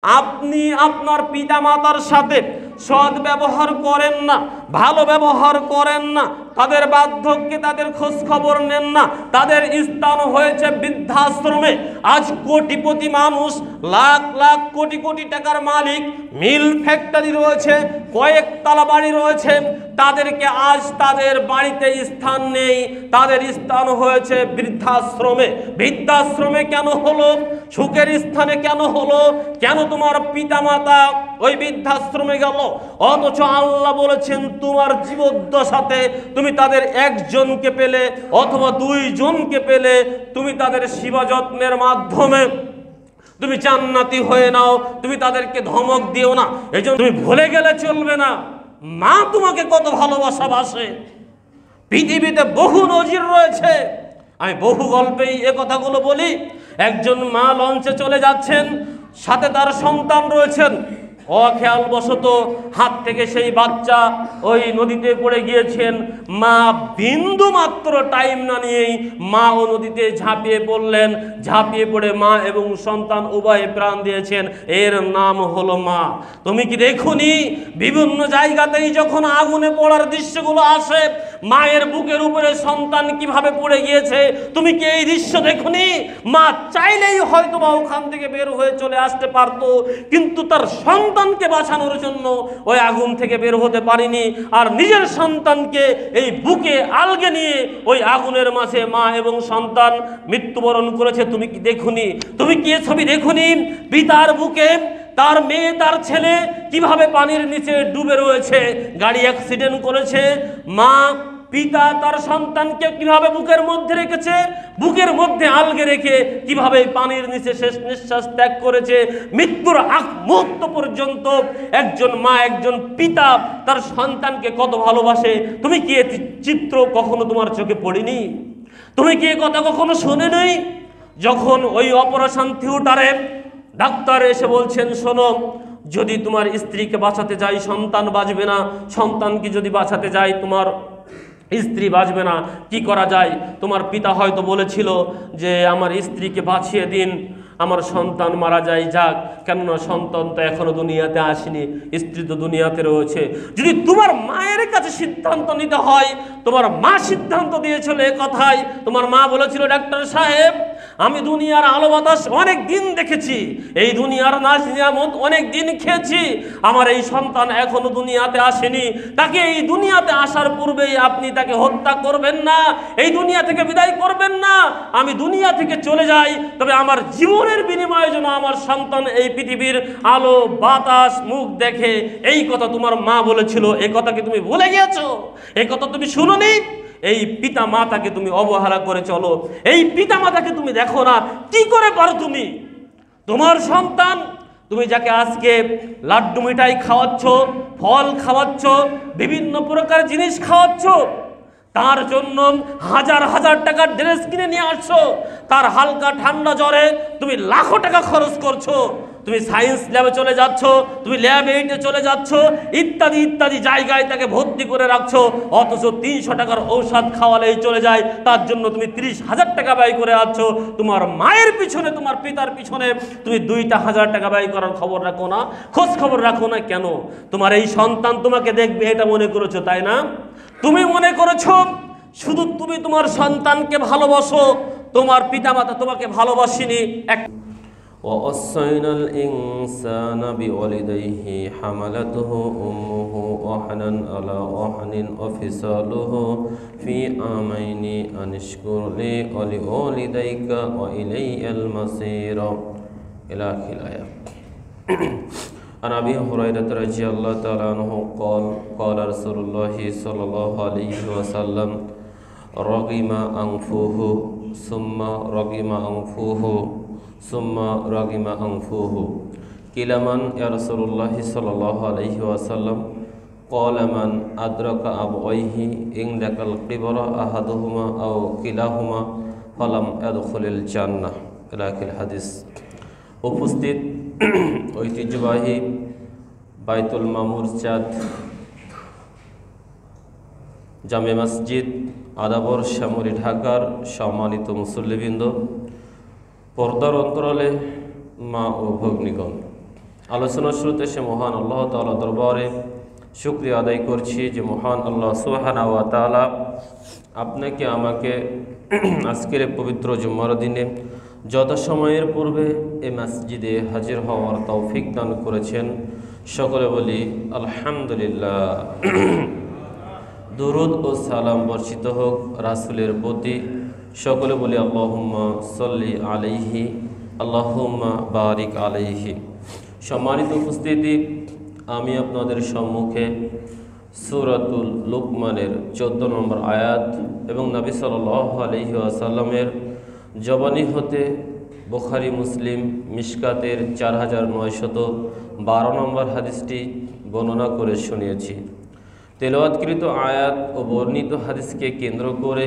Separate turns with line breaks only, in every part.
আপনি আপনার পিতামাতার সাথে সৎ ব্যবহার করেন না, ভালো ব্যবহার করেন না, তাদের বার্ধক্যে তাদের খোঁজ খবর নেন না, তাদের স্থান হয়েছে বৃদ্ধাশ্রমে। আজ কোটিপতি মানুষ, লাখ লাখ কোটি কোটি টাকার মালিক, মিল ফ্যাক্টরি রয়েছে, কয়েকতলা বাড়ি রয়েছে, তাদেরকে আজ তাদের বাড়িতে স্থান নেই, তাদের স্থান হয়েছে বৃদ্ধাশ্রমে। বৃদ্ধাশ্রমে কেন হলো? সুখের স্থানে কেন হলো? কেন তোমার পিতামাতা ওই বৃদ্ধাশ্রমে গেল? অথচ আল্লাহ বলেছেন তোমার জীবদ্দশাতে তুমি তাদের একজনকে পেলে অথবা দুইজনকে পেলে, তুমি তাদের সেবা যত্নের মাধ্যমে তুমি জান্নাতি হয়ে নাও, তুমি তাদেরকে ধমক দিও না। এই জন্য তুমি ভুলে গেলে চলবে না মা তোমাকে কত ভালোবাসে। পৃথিবীতে বহু নজির রয়েছে, আমি বহু গল্পেই এ কথাগুলো বলি। একজন মা লঞ্চে চলে যাচ্ছেন, সাথে তার সন্তান রয়েছেন, অখেয়ালবশত হাত থেকে সেই বাচ্চা ওই নদীতে পড়ে গিয়েছেন। মা বিন্দু মাত্র টাইম না নিয়েই মা ও নদীতে ঝাঁপিয়ে পড়লেন। ঝাঁপিয়ে পড়ে মা এবং সন্তান উভয়ে প্রাণ দিয়েছেন। এর নাম হলো মা। তুমি কি দেখুনি বিভিন্ন জায়গাতেই যখন আগুনে পড়ার দৃশ্যগুলো আসে, মায়ের বুকের উপরে সন্তান কিভাবে পড়ে গিয়েছে? তুমি কি এই দৃশ্য দেখুনি? মা চাইলেই হয়তো বা ওখান থেকে বের হয়ে চলে আসতে পারতো, কিন্তু তার সন্তানকে বাঁচানোর জন্য ওই আগুন থেকে বের হতে পারেনি। আর নিজের সন্তানকে এই বুকে আলগে নিয়ে ওই আগুনের মাঝে মা এবং সন্তান মৃত্যুবরণ করেছে। তুমি কি দেখুনি? তুমি কি এ ছবি দেখুনি? পিতার বুকে তার মেয়ে, তার ছেলে কিভাবে পানির নিচে ডুবে রয়েছে, গাড়ি অ্যাক্সিডেন্ট করেছে। মা, পিতা তার সন্তানকে কিভাবে বুকের মধ্যে রেখেছে, বুকের মধ্যে আলগে রেখে কিভাবে পানির নিচে শেষ নিঃশ্বাস ত্যাগ করেছে। মৃত্যুর আগ মুহূর্ত পর্যন্ত একজন মা, একজন পিতা তার সন্তানকে কত ভালোবাসে। তুমি কি এ চিত্র কখনো তোমার চোখে পড়েনি? তুমি কি এ কথা কখনো শোনেনি? যখন ওই অপারেশন থিয়েটারে ডাক্তার এসে বলছেন, শোনো, যদি তোমার স্ত্রীকে বাঁচাতে যাই সন্তান বাঁচবে না, সন্তানকে যদি বাঁচাতে যাই তোমার স্ত্রী বাঁচবে না, কি করা যায়? তোমার পিতা হয়তো বলেছিল যে আমার স্ত্রীকে বাঁচিয়ে দিন, আমার সন্তান মারা যায় যাক, কেননা সন্তান তো এখনো দুনিয়াতে আসেনি, স্ত্রী তো দুনিয়াতে রয়েছে। যদি তোমার মায়ের কাছে সিদ্ধান্ত নিতে হয়, তোমার মা সিদ্ধান্ত দিয়েছিল এ কথাই। তোমার মা বলেছিল, ডাক্তার সাহেব, আমি দুনিয়ার আলো বাতাস অনেক দিন দেখেছি, এই দুনিয়ার নাজ নিয়ামত অনেক দিন খেয়েছি, আমার এই সন্তান এখনো দুনিয়াতে আসেনি, তাকে এই দুনিয়াতে আসার পূর্বেই আপনি তাকে হত্যা করবেন না, এই দুনিয়া থেকে বিদায় করবেন না। আমি দুনিয়া থেকে চলে যাই, তবে আমার জীবনের বিনিময়ে যেন আমার সন্তান এই পৃথিবীর আলো বাতাস মুখ দেখে। এই কথা তোমার মা বলেছিল। এই কথা কি তুমি ভুলে গিয়েছো? এই কথা তুমি শুনোনি? এই পিতা মাতাকে তুমি অবহেলা করে চলো, এই পিতা মাতাকে তুমি দেখো না। কি করে পারো তুমি? তোমার সন্তান, তুমি যাকে আজকে লাড্ডু মিঠাই খাওয়াচ্ছ, ফল খাওয়াচ্ছ, বিভিন্ন প্রকার জিনিস খাওয়াচ্ছ, তার জন্য হাজার হাজার টাকার ড্রেস কিনে নিয়ে আসছো, তার হালকা ঠান্ডা জ্বরে তুমি লাখো টাকা খরচ করছো, তুমি সায়েন্স ল্যাবে চলে যাচ্ছ, তুমি ল্যাব 8-এ চলে যাচ্ছ, ইত্যাদি ইত্যাদি জায়গায় তাকে ভর্তি করে রাখছো, অথচ 300 টাকার ঔষধ খাওয়ালেই চলে যায়, তার জন্য তুমি 30,000 টাকা ব্যয় করে আছো। তোমার মায়ের পিছনে, তোমার পিতার পিছনে তুমি 2,000 টাকা ব্যয় করার খবর রাখো না, খোঁজ খবর রাখো না। কেন? তোমার এই সন্তান তোমাকে দেখবে এটা মনে করেছো, তাই না? তুমি মনে করেছো শুধু তুমি তোমার সন্তানকে ভালোবাসো, তোমার পিতামাতা তোমাকে ভালোবাসেনি।
وَوَصَّيْنَا الْإِنسَانَ بِوَالِدَيْهِ حَمَلَتْهُ أُمُّهُ وَهْنًا عَلَى وَهْنٍ وَفِصَالُهُ فِي عَامَيْنِ أَنِ اشْكُرْ لِي وَلِوَالِدَيْكَ وَإِلَيَّ الْمَصِيرُ إلى آخر الآية. عن أبي هريرة رضي الله تعالى عنه قال قال رسول الله صلى الله عليه وسلم رغم أنفه ثم رغم أنفه ثم رغم أنفه قيل من يا رسول الله صلى الله عليه وسلم قال من أدرك أبويه إن ذاك الكبر أحدهما أو كلاهما فلم يدخل الجنة إلى آخر الحديث. উপস্থিত ঐতিহ্যবাহী বাইতুল মামুর চাঁদ জামে মসজিদ আদাবর শ্যামলী ঢাকার সম্মানিত মুসল্লিবৃন্দ, পর্দার অন্তরালে মা ও ভগ্নীগণ, আলোচনার শুরুতে সে মহান আল্লাহ তাআলা দরবারে শুকরিয়া আদায় করছি যে মহান আল্লাহ সুবহানাহু ওয়া তাআলা আপনাকে আমাকে আজকের পবিত্র জুম্মার দিনে যথাসময়ের পূর্বে এই মসজিদে হাজির হওয়ার তৌফিক দান করেছেন। সকলে বলি আলহামদুলিল্লাহ। দুরুদ ও সালাম বর্ষিত হোক রাসূলের প্রতি। সকলে বলি আল্লাহুম্মা সাল্লি আলাইহি আল্লাহুম্মা বারিক আলাইহি। সম্মানিত উপস্থিতি, আমি আপনাদের সম্মুখে সূরাতুল লুকমানের 14 নম্বর আয়াত এবং নবী সাল্লাল্লাহু আলাইহি ওয়াসাল্লামের জবানি হতে বুখারী মুসলিম মিশকাতের 4912 নম্বর হাদিসটি বর্ণনা করে শুনিয়েছি। তেলাওয়াতকৃত আয়াত ও বর্ণিত হাদিসকে কেন্দ্র করে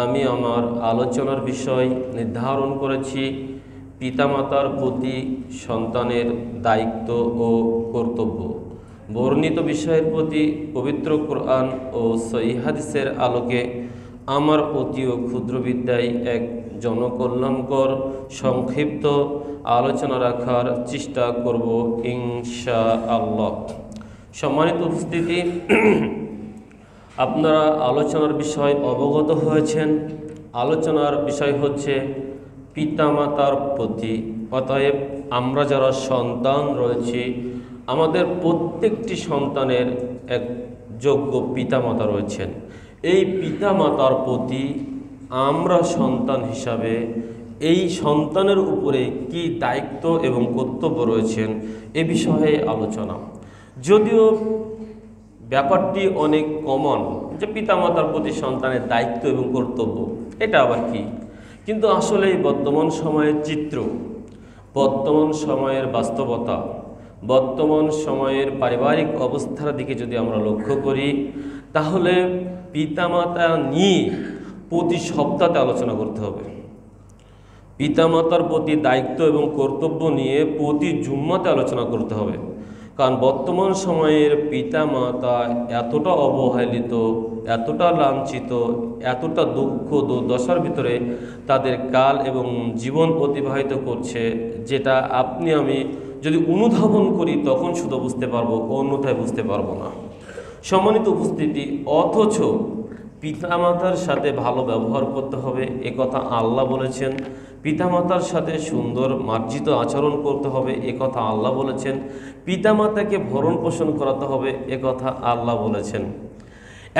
আমি আমার আলোচনার বিষয় নির্ধারণ করেছি পিতামাতার প্রতি সন্তানের দায়িত্ব ও কর্তব্য। বর্ণিত বিষয়ের প্রতি পবিত্র কোরআন ও সহিহ হাদিসের আলোকে আমার অতি ও ক্ষুদ্র বিদ্যায় এক জনকল্যাণকর সংক্ষিপ্ত আলোচনা রাখার চেষ্টা করব ইনশাআল্লাহ। সম্মানিত উপস্থিতি, আপনারা আলোচনার বিষয় অবগত হয়েছেন। আলোচনার বিষয় হচ্ছে পিতামাতার প্রতি। অতএব আমরা যারা সন্তান রয়েছি, আমাদের প্রত্যেকটি সন্তানের এক যোগ্য পিতামাতা রয়েছেন। এই পিতামাতার প্রতি আমরা সন্তান হিসাবে এই সন্তানের উপরে কি দায়িত্ব এবং কর্তব্য রয়েছেন এ বিষয়ে আলোচনা। যদিও ব্যাপারটি অনেক কমন যে পিতামাতার প্রতি সন্তানের দায়িত্ব এবং কর্তব্য, এটা আবার কি, কিন্তু আসলে বর্তমান সময়ের চিত্র, বর্তমান সময়ের বাস্তবতা, বর্তমান সময়ের পারিবারিক অবস্থার দিকে যদি আমরা লক্ষ্য করি, তাহলে পিতামাতা নিয়ে প্রতি সপ্তাহে আলোচনা করতে হবে। পিতামাতার প্রতি দায়িত্ব এবং কর্তব্য নিয়ে প্রতি জুম্মাতে আলোচনা করতে হবে। কারণ বর্তমান সময়ের পিতামাতা এতটা অবহেলিত, এতটা লাঞ্ছিত, এতটা দুঃখ দুর্দশার ভিতরে তাদের কাল এবং জীবন অতিবাহিত করছে, যেটা আপনি আমি যদি অনুধাবন করি তখন শুধু বুঝতে পারবো, অন্যথায় বুঝতে পারবো না। সম্মানিত উপস্থিতি, অথচ পিতামাতার সাথে ভালো ব্যবহার করতে হবে এ কথা আল্লাহ বলেছেন। পিতামাতার সাথে সুন্দর মার্জিত আচরণ করতে হবে এ কথা আল্লাহ বলেছেন। পিতামাতাকে ভরণ পোষণ করাতে হবে এ কথা আল্লাহ বলেছেন।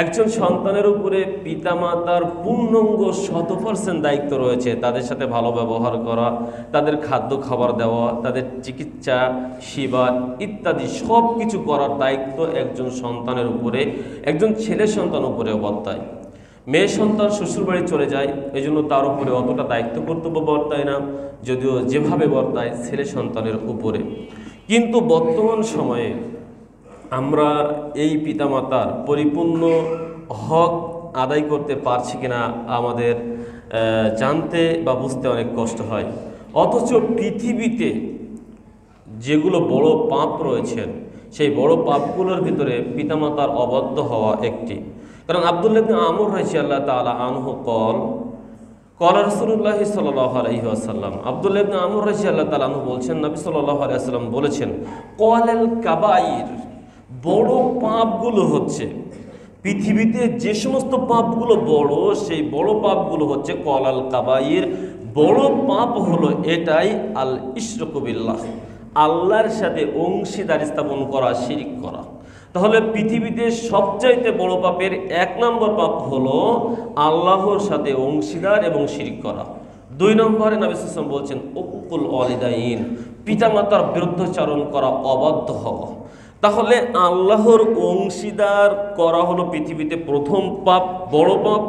একজন সন্তানের উপরে পিতামাতার পূর্ণাঙ্গ 100% দায়িত্ব রয়েছে। তাদের সাথে ভালো ব্যবহার করা, তাদের খাদ্য খাবার দেওয়া, তাদের চিকিৎসা সেবা ইত্যাদি সব কিছু করার দায়িত্ব একজন সন্তানের উপরে, একজন ছেলে সন্তান উপরে বর্তায়। মেয়ে সন্তান শ্বশুরবাড়ি চলে যায়, এই জন্য তার উপরে অতটা দায়িত্ব কর্তব্য বর্তায় না, যদিও যেভাবে বর্তায় ছেলে সন্তানের উপরে। কিন্তু বর্তমান সময়ে আমরা এই পিতামাতার পরিপূর্ণ হক আদায় করতে পারছি কিনা আমাদের জানতে বা বুঝতে অনেক কষ্ট হয়। অথচ পৃথিবীতে যেগুলো বড় পাপ রয়েছেন, সেই বড় পাপগুলোর ভিতরে পিতামাতার অবাধ্য হওয়া একটি। কারণ আব্দুল্লাহ ইবনে আমর রাদিয়াল্লাহু তাআলা আনহু قال রাসূলুল্লাহ সাল্লাল্লাহু আলাইহি ওয়াসাল্লাম, আব্দুল্লাহ ইবনে আমর রাদিয়াল্লাহু তাআলা আনহু বলছেন, নবী সাল্লাল্লাহু আলাইহি ওয়াসাল্লাম বলেছেন, ক্বালাল কাবাইর, বড় পাপগুলো হচ্ছে পৃথিবীতে যে সমস্ত পাপগুলো বড়, সেই বড় পাপগুলো হচ্ছে ক্বালাল কাবাইর, বড় পাপ হলো এটাই আল ইশরাকু বিল্লাহ, আল্লাহর সাথে অংশীদার স্থাপন করা, শিরিক করা। তাহলে পৃথিবীতে সবচাইতে বড় পাপের 1 নম্বর পাপ হলো আল্লাহর সাথে অংশীদার এবং শিরিক করা। 2 নম্বরে নবী সাল্লাল্লাহু আলাইহি ওয়াসাল্লাম বলছেন উকুকুল ওয়ালিদাইন, পিতামাতার বিরুদ্ধাচরণ করা, অবাধ্য হওয়া। তাহলে আল্লাহর অংশীদার করা হলো পৃথিবীতে প্রথম পাপ, বড় পাপ।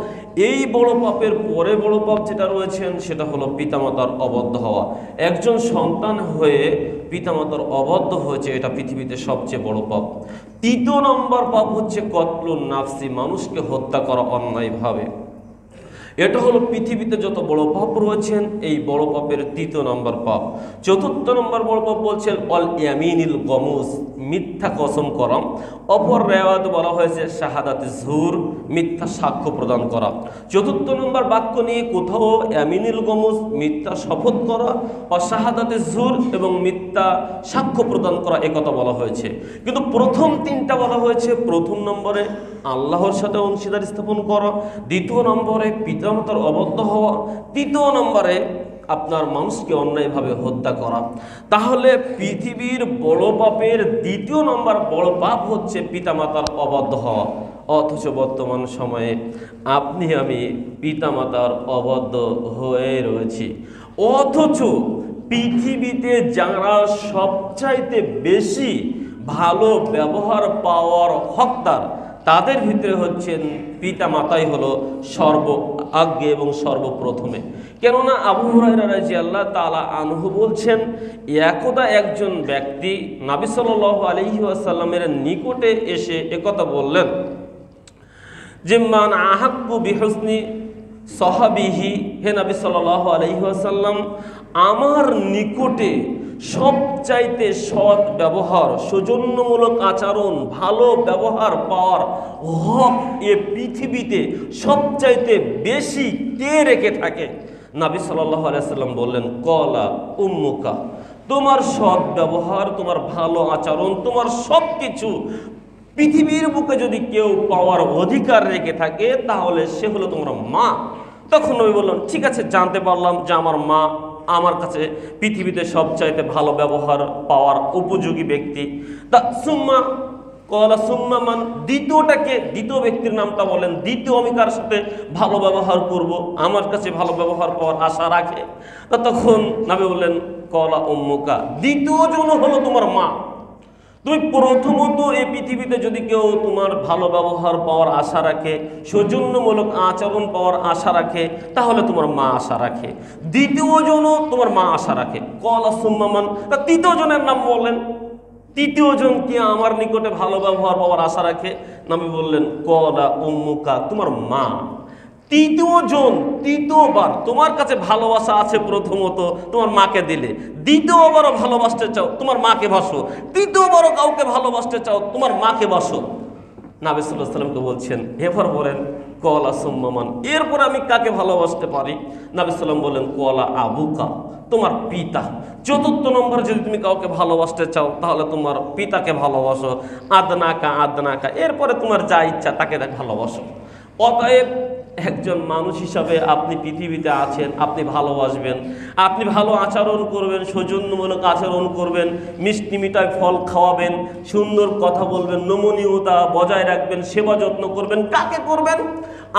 এই বড় পাপের পরে বড় পাপ যেটা রয়েছেন সেটা হলো পিতামাতার অবাধ্য হওয়া। একজন সন্তান হয়ে পিতামাতার অবাধ্য হয়েছে, এটা পৃথিবীতে সবচেয়ে বড় পাপ। 3 নম্বর পাপ হচ্ছে কতলুন নাফসি, মানুষকে হত্যা করা অন্যায়ভাবে। এটা হলো পৃথিবীতে যত বড় পাপ রয়েছেন এই বড় পাপের তৃতীয় নম্বর পাপ। চতুর্থ নম্বর বড় পাপ বলছেন অল ইয়ামিনিল গমুস, মিথ্যা কসম করা। অপর রেওয়ায়ত বলা হয়েছে শাহাদাত জুর, মিথ্যা সাক্ষ্য প্রদান করা। চতুর্থ নম্বর বাক্য নিয়ে কোথাও ইয়ামিনিল গমুস, মিথ্যা শপথ করা, অশাহাদাতে জুর এবং মিথ্যা সাক্ষ্য প্রদান করা একথা বলা হয়েছে। কিন্তু প্রথম তিনটা বলা হয়েছে প্রথম নম্বরে আল্লাহর সাথে অংশীদার স্থাপন করা, দ্বিতীয় নম্বরে পিতামাতার অবদ্ধ হওয়া, তৃতীয় নম্বরে আপনার মানুষকে অন্যায়ভাবে হত্যা করা। তাহলে পৃথিবীর বড় পাপের দ্বিতীয় নম্বর বড় পাপ হচ্ছে পিতামাতার অবদ্ধ হওয়া। অথচ বর্তমান সময়ে আপনি আমি পিতামাতার অবদ্ধ হয়ে রয়েছি। অথচ পৃথিবীতে যারা সবচাইতে বেশি ভালো ব্যবহার পাওয়ার হকদার তাদের ভিতরে হচ্ছেন পিতামাতাই হলো সর্ব আগে এবং সর্বপ্রথমে। কেননা আবু হুরায়রা রাদিয়াল্লাহু তাআলা আনহু বলছেন, একদা একজন ব্যক্তি নবী সাল্লাল্লাহু আলাইহি ওয়াসাল্লামের নিকটে এসে একথা বললেন যে মান আহাক্কু বিহুসনি সাহাবিহি, হে নবী সাল্লাল্লাহু আলাইহি ওয়াসাল্লাম, আমার নিকটে সবচাইতে সৎ ব্যবহার, সৌজন্যমূলক আচরণ, ভালো ব্যবহার পাওয়ার হক এ পৃথিবীতে সবচাইতে বেশি কে রেখে থাকে? নবী সাল্লাল্লাহু আলাইহি ওয়াসাল্লাম বললেন, কলা উম্মুকা, তোমার সৎ ব্যবহার, তোমার ভালো আচরণ, তোমার সব কিছু পৃথিবীর বুকে যদি কেউ পাওয়ার অধিকার রেখে থাকে তাহলে সে হলো তোমার মা। তখন নবী বললেন, ঠিক আছে, জানতে পারলাম যে আমার মা আমার কাছে পৃথিবীতে সবচাইতে ভালো ব্যবহার পাওয়ার উপযোগী ব্যক্তি। তা সুম্মা কলা সুম্মা মান, দ্বিতীয়টাকে, দ্বিতীয় ব্যক্তির নামটা বলেন, দ্বিতীয় আমি কার সাথে ভালো ব্যবহার করব, আমার কাছে ভালো ব্যবহার পাওয়ার আশা রাখে? তা তখন নবী বললেন, কলা উম্মুকা, দ্বিতীয় জন হলো তোমার মা। তুমি প্রথমত এই পৃথিবীতে যদি কেউ তোমার ভালো ব্যবহার পাওয়ার আশা রাখে, সৌজন্যমূলক আচরণ পাওয়ার আশা রাখে, তাহলে তোমার মা আশা রাখে। দ্বিতীয় জনও তোমার মা আশা রাখে। কলা সুম্মা মান, তা তৃতীয় জনের নাম বলেন, তৃতীয় জন কি আমার নিকটে ভালো ব্যবহার পাওয়ার আশা রাখে? নবী বললেন, কলা উম্মুকা, তোমার মা। তৃতীয় জন, তৃতীয়বার তোমার কাছে ভালোবাসা আছে, প্রথমত তোমার মাকে দিলে, দ্বিতীয়বারও ভালোবাসতে চাও তোমার মাকে বাসো, তৃতীয়বারও কাউকে ভালোবাসতে চাও তোমার মাকে বাসো। নবী সাল্লাল্লাহু আলাইহি ওয়াসাল্লামকে বলছেন, এবার বলেন কলা সুম্মা মান, এরপর আমি কাকে ভালোবাসতে পারি? নবী সাল্লাম বলেন, কলা আবুকা, তোমার পিতা। চতুর্থ নম্বর যদি তুমি কাউকে ভালোবাসতে চাও তাহলে তোমার পিতাকে ভালোবাসো, আদনাকা আদনাকা, এরপরে তোমার যা ইচ্ছা তাকে ভালোবাসো। অতএব একজন মানুষ হিসাবে আপনি পৃথিবীতে আছেন, আপনি ভালোবাসবেন, আপনি ভালো আচরণ করবেন, সৌজন্যমূলক আচরণ করবেন, মিষ্টি মিঠাই ফল খাওয়াবেন, সুন্দর কথা বলবেন, নমনীয়তা বজায় রাখবেন, সেবা যত্ন করবেন। কাকে করবেন?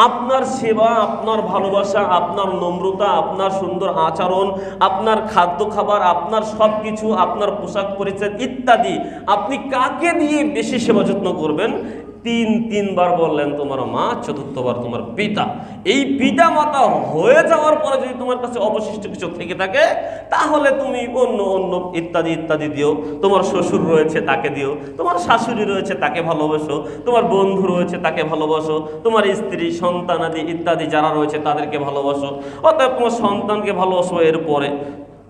আপনার সেবা, আপনার ভালোবাসা, আপনার নম্রতা, আপনার সুন্দর আচরণ, আপনার খাদ্য খাবার, আপনার সব কিছু, আপনার পোশাক পরিচ্ছদ ইত্যাদি আপনি কাকে দিয়ে বেশি সেবা যত্ন করবেন? তিনবার বললেন তোমার মা, চতুর্থবার তোমার পিতা। এই পিতা মাতা হয়ে যাওয়ার পরে যদি তোমার কাছে অবশিষ্ট কিছু থেকে থাকে তাহলে তুমি অন্য অন্য ইত্যাদি ইত্যাদি দিও। তোমার শ্বশুর রয়েছে তাকে দিও, তোমার শাশুড়ি রয়েছে তাকে ভালোবাসো, তোমার বন্ধু রয়েছে তাকে ভালোবাসো, তোমার স্ত্রী সন্তানাদি ইত্যাদি যারা রয়েছে তাদেরকে ভালোবাসো। অর্থাৎ তোমার সন্তানকে ভালোবাসো, এরপরে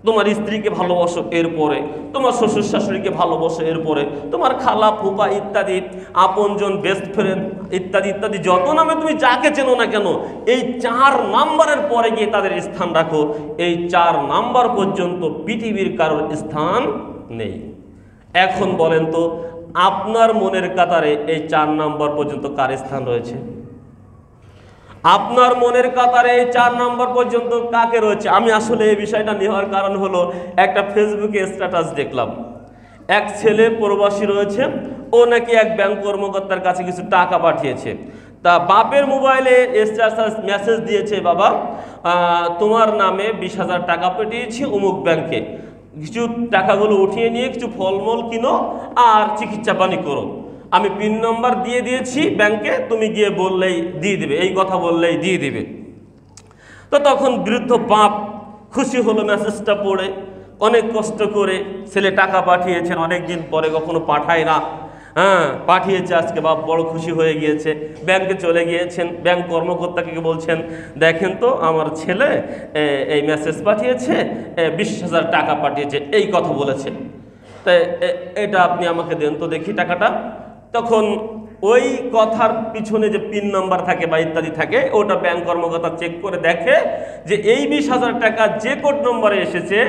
তোমার স্ত্রীকে ভালোবাসো, এরপরে তোমার শ্বশুর শাশুড়িকে ভালোবাসো, এরপরে তোমার খালা ফুপা ইত্যাদি আপনজন, বেস্ট ফ্রেন্ড ইত্যাদি ইত্যাদি যত নামে তুমি যাকে চেনো না কেন, এই 4 নাম্বারের পরে গিয়ে তাদের স্থান রাখো। এই 4 নাম্বার পর্যন্ত পৃথিবীর কারোর স্থান নেই। এখন বলেন তো আপনার মনের কাতারে এই 4 নাম্বার পর্যন্ত কার স্থান রয়েছে? আপনার মনের কাতারে এই 4 নম্বর পর্যন্ত কাকে রয়েছে? আমি আসলে এই বিষয়টা নেওয়ার কারণ হলো একটা ফেসবুকে স্ট্যাটাস দেখলাম, এক ছেলে প্রবাসী রয়েছে, ও নাকি এক ব্যাংক কর্মকর্তার কাছে কিছু টাকা পাঠিয়েছে। তা বাপের মোবাইলে স্ট্যাটাস মেসেজ দিয়েছে, বাবা তোমার নামে 20,000 টাকা পাঠিয়েছি অমুক ব্যাংকে, কিছু টাকাগুলো উঠিয়ে নিয়ে কিছু ফলমূল কিনো আর চিকিৎসা পানি করো। আমি পিন নম্বর দিয়ে দিয়েছি ব্যাংকে, তুমি গিয়ে বললেই দিয়ে দিবে, এই কথা বললেই দিয়ে দিবে। তো তখন বৃদ্ধ বাপ খুশি হলো মেসেজটা পড়ে, অনেক কষ্ট করে ছেলে টাকা পাঠিয়েছেন, অনেক দিন পরে কখনো পাঠায় না।
হ্যাঁ পাঠিয়েছে, আজকে বাপ বড় খুশি হয়ে গিয়েছে, ব্যাংকে চলে গিয়েছেন, ব্যাংক কর্মকর্তাকে বলছেন দেখেন তো আমার ছেলে এই মেসেজ পাঠিয়েছে, 20,000 টাকা পাঠিয়েছে, এই কথা বলেছে, তাই এটা আপনি আমাকে দেন তো দেখি টাকাটা। তখন ওই কথার পিছনে যে পিন নাম্বার থাকে বা ইত্যাদি থাকে, ওটা ব্যাংক কর্মকর্তা চেক করে দেখে যে এই 20,000 টাকা যে কোড নম্বরে এসেছে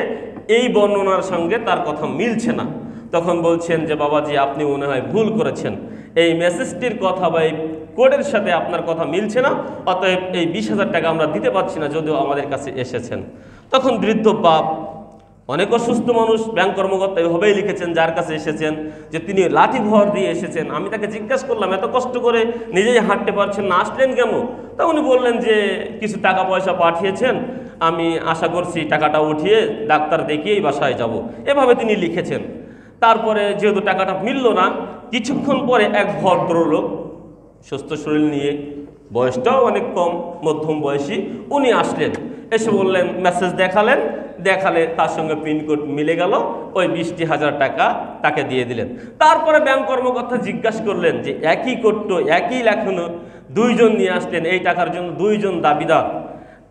এই বর্ণনার সঙ্গে তার কথা মিলছে না। তখন বলছেন যে বাবাজি আপনি মনে হয় ভুল করেছেন, এই মেসেজটির কথা বা এই কোডের সাথে আপনার কথা মিলছে না, অতএব এই 20,000 টাকা আমরা দিতে পারছি না যদিও আমাদের কাছে এসেছেন। তখন বৃদ্ধ বাপ, অনেক অসুস্থ মানুষ, ব্যাংক কর্মকর্তা এভাবেই লিখেছেন যার কাছে এসেছেন যে তিনি লাঠি ভর দিয়ে এসেছেন। আমি তাকে জিজ্ঞাসা করলাম এত কষ্ট করে নিজেই হাঁটতে পারছেন না, আসলেন কেন? তা উনি বললেন যে কিছু টাকা পয়সা পাঠিয়েছেন, আমি আশা করছি টাকাটা উঠিয়ে ডাক্তার দেখিয়েই বাসায় যাব, এভাবে তিনি লিখেছেন। তারপরে যেহেতু টাকাটা মিলল না, কিছুক্ষণ পরে এক ভদ্রলোক সুস্থ শরীর নিয়ে, বয়সটাও অনেক কম, মধ্যম বয়সী, উনি আসলেন, এসে বললেন মেসেজ দেখালে তার সঙ্গে পিনকোড মিলে গেল, ওই 20,000 টাকা তাকে দিয়ে দিলেন। তারপরে ব্যাংক কর্মকর্তা জিজ্ঞাসা করলেন যে একই কোড একই লেখানো দুইজন নিয়ে আসলেন, এই টাকার জন্য দুইজন দাবিদার,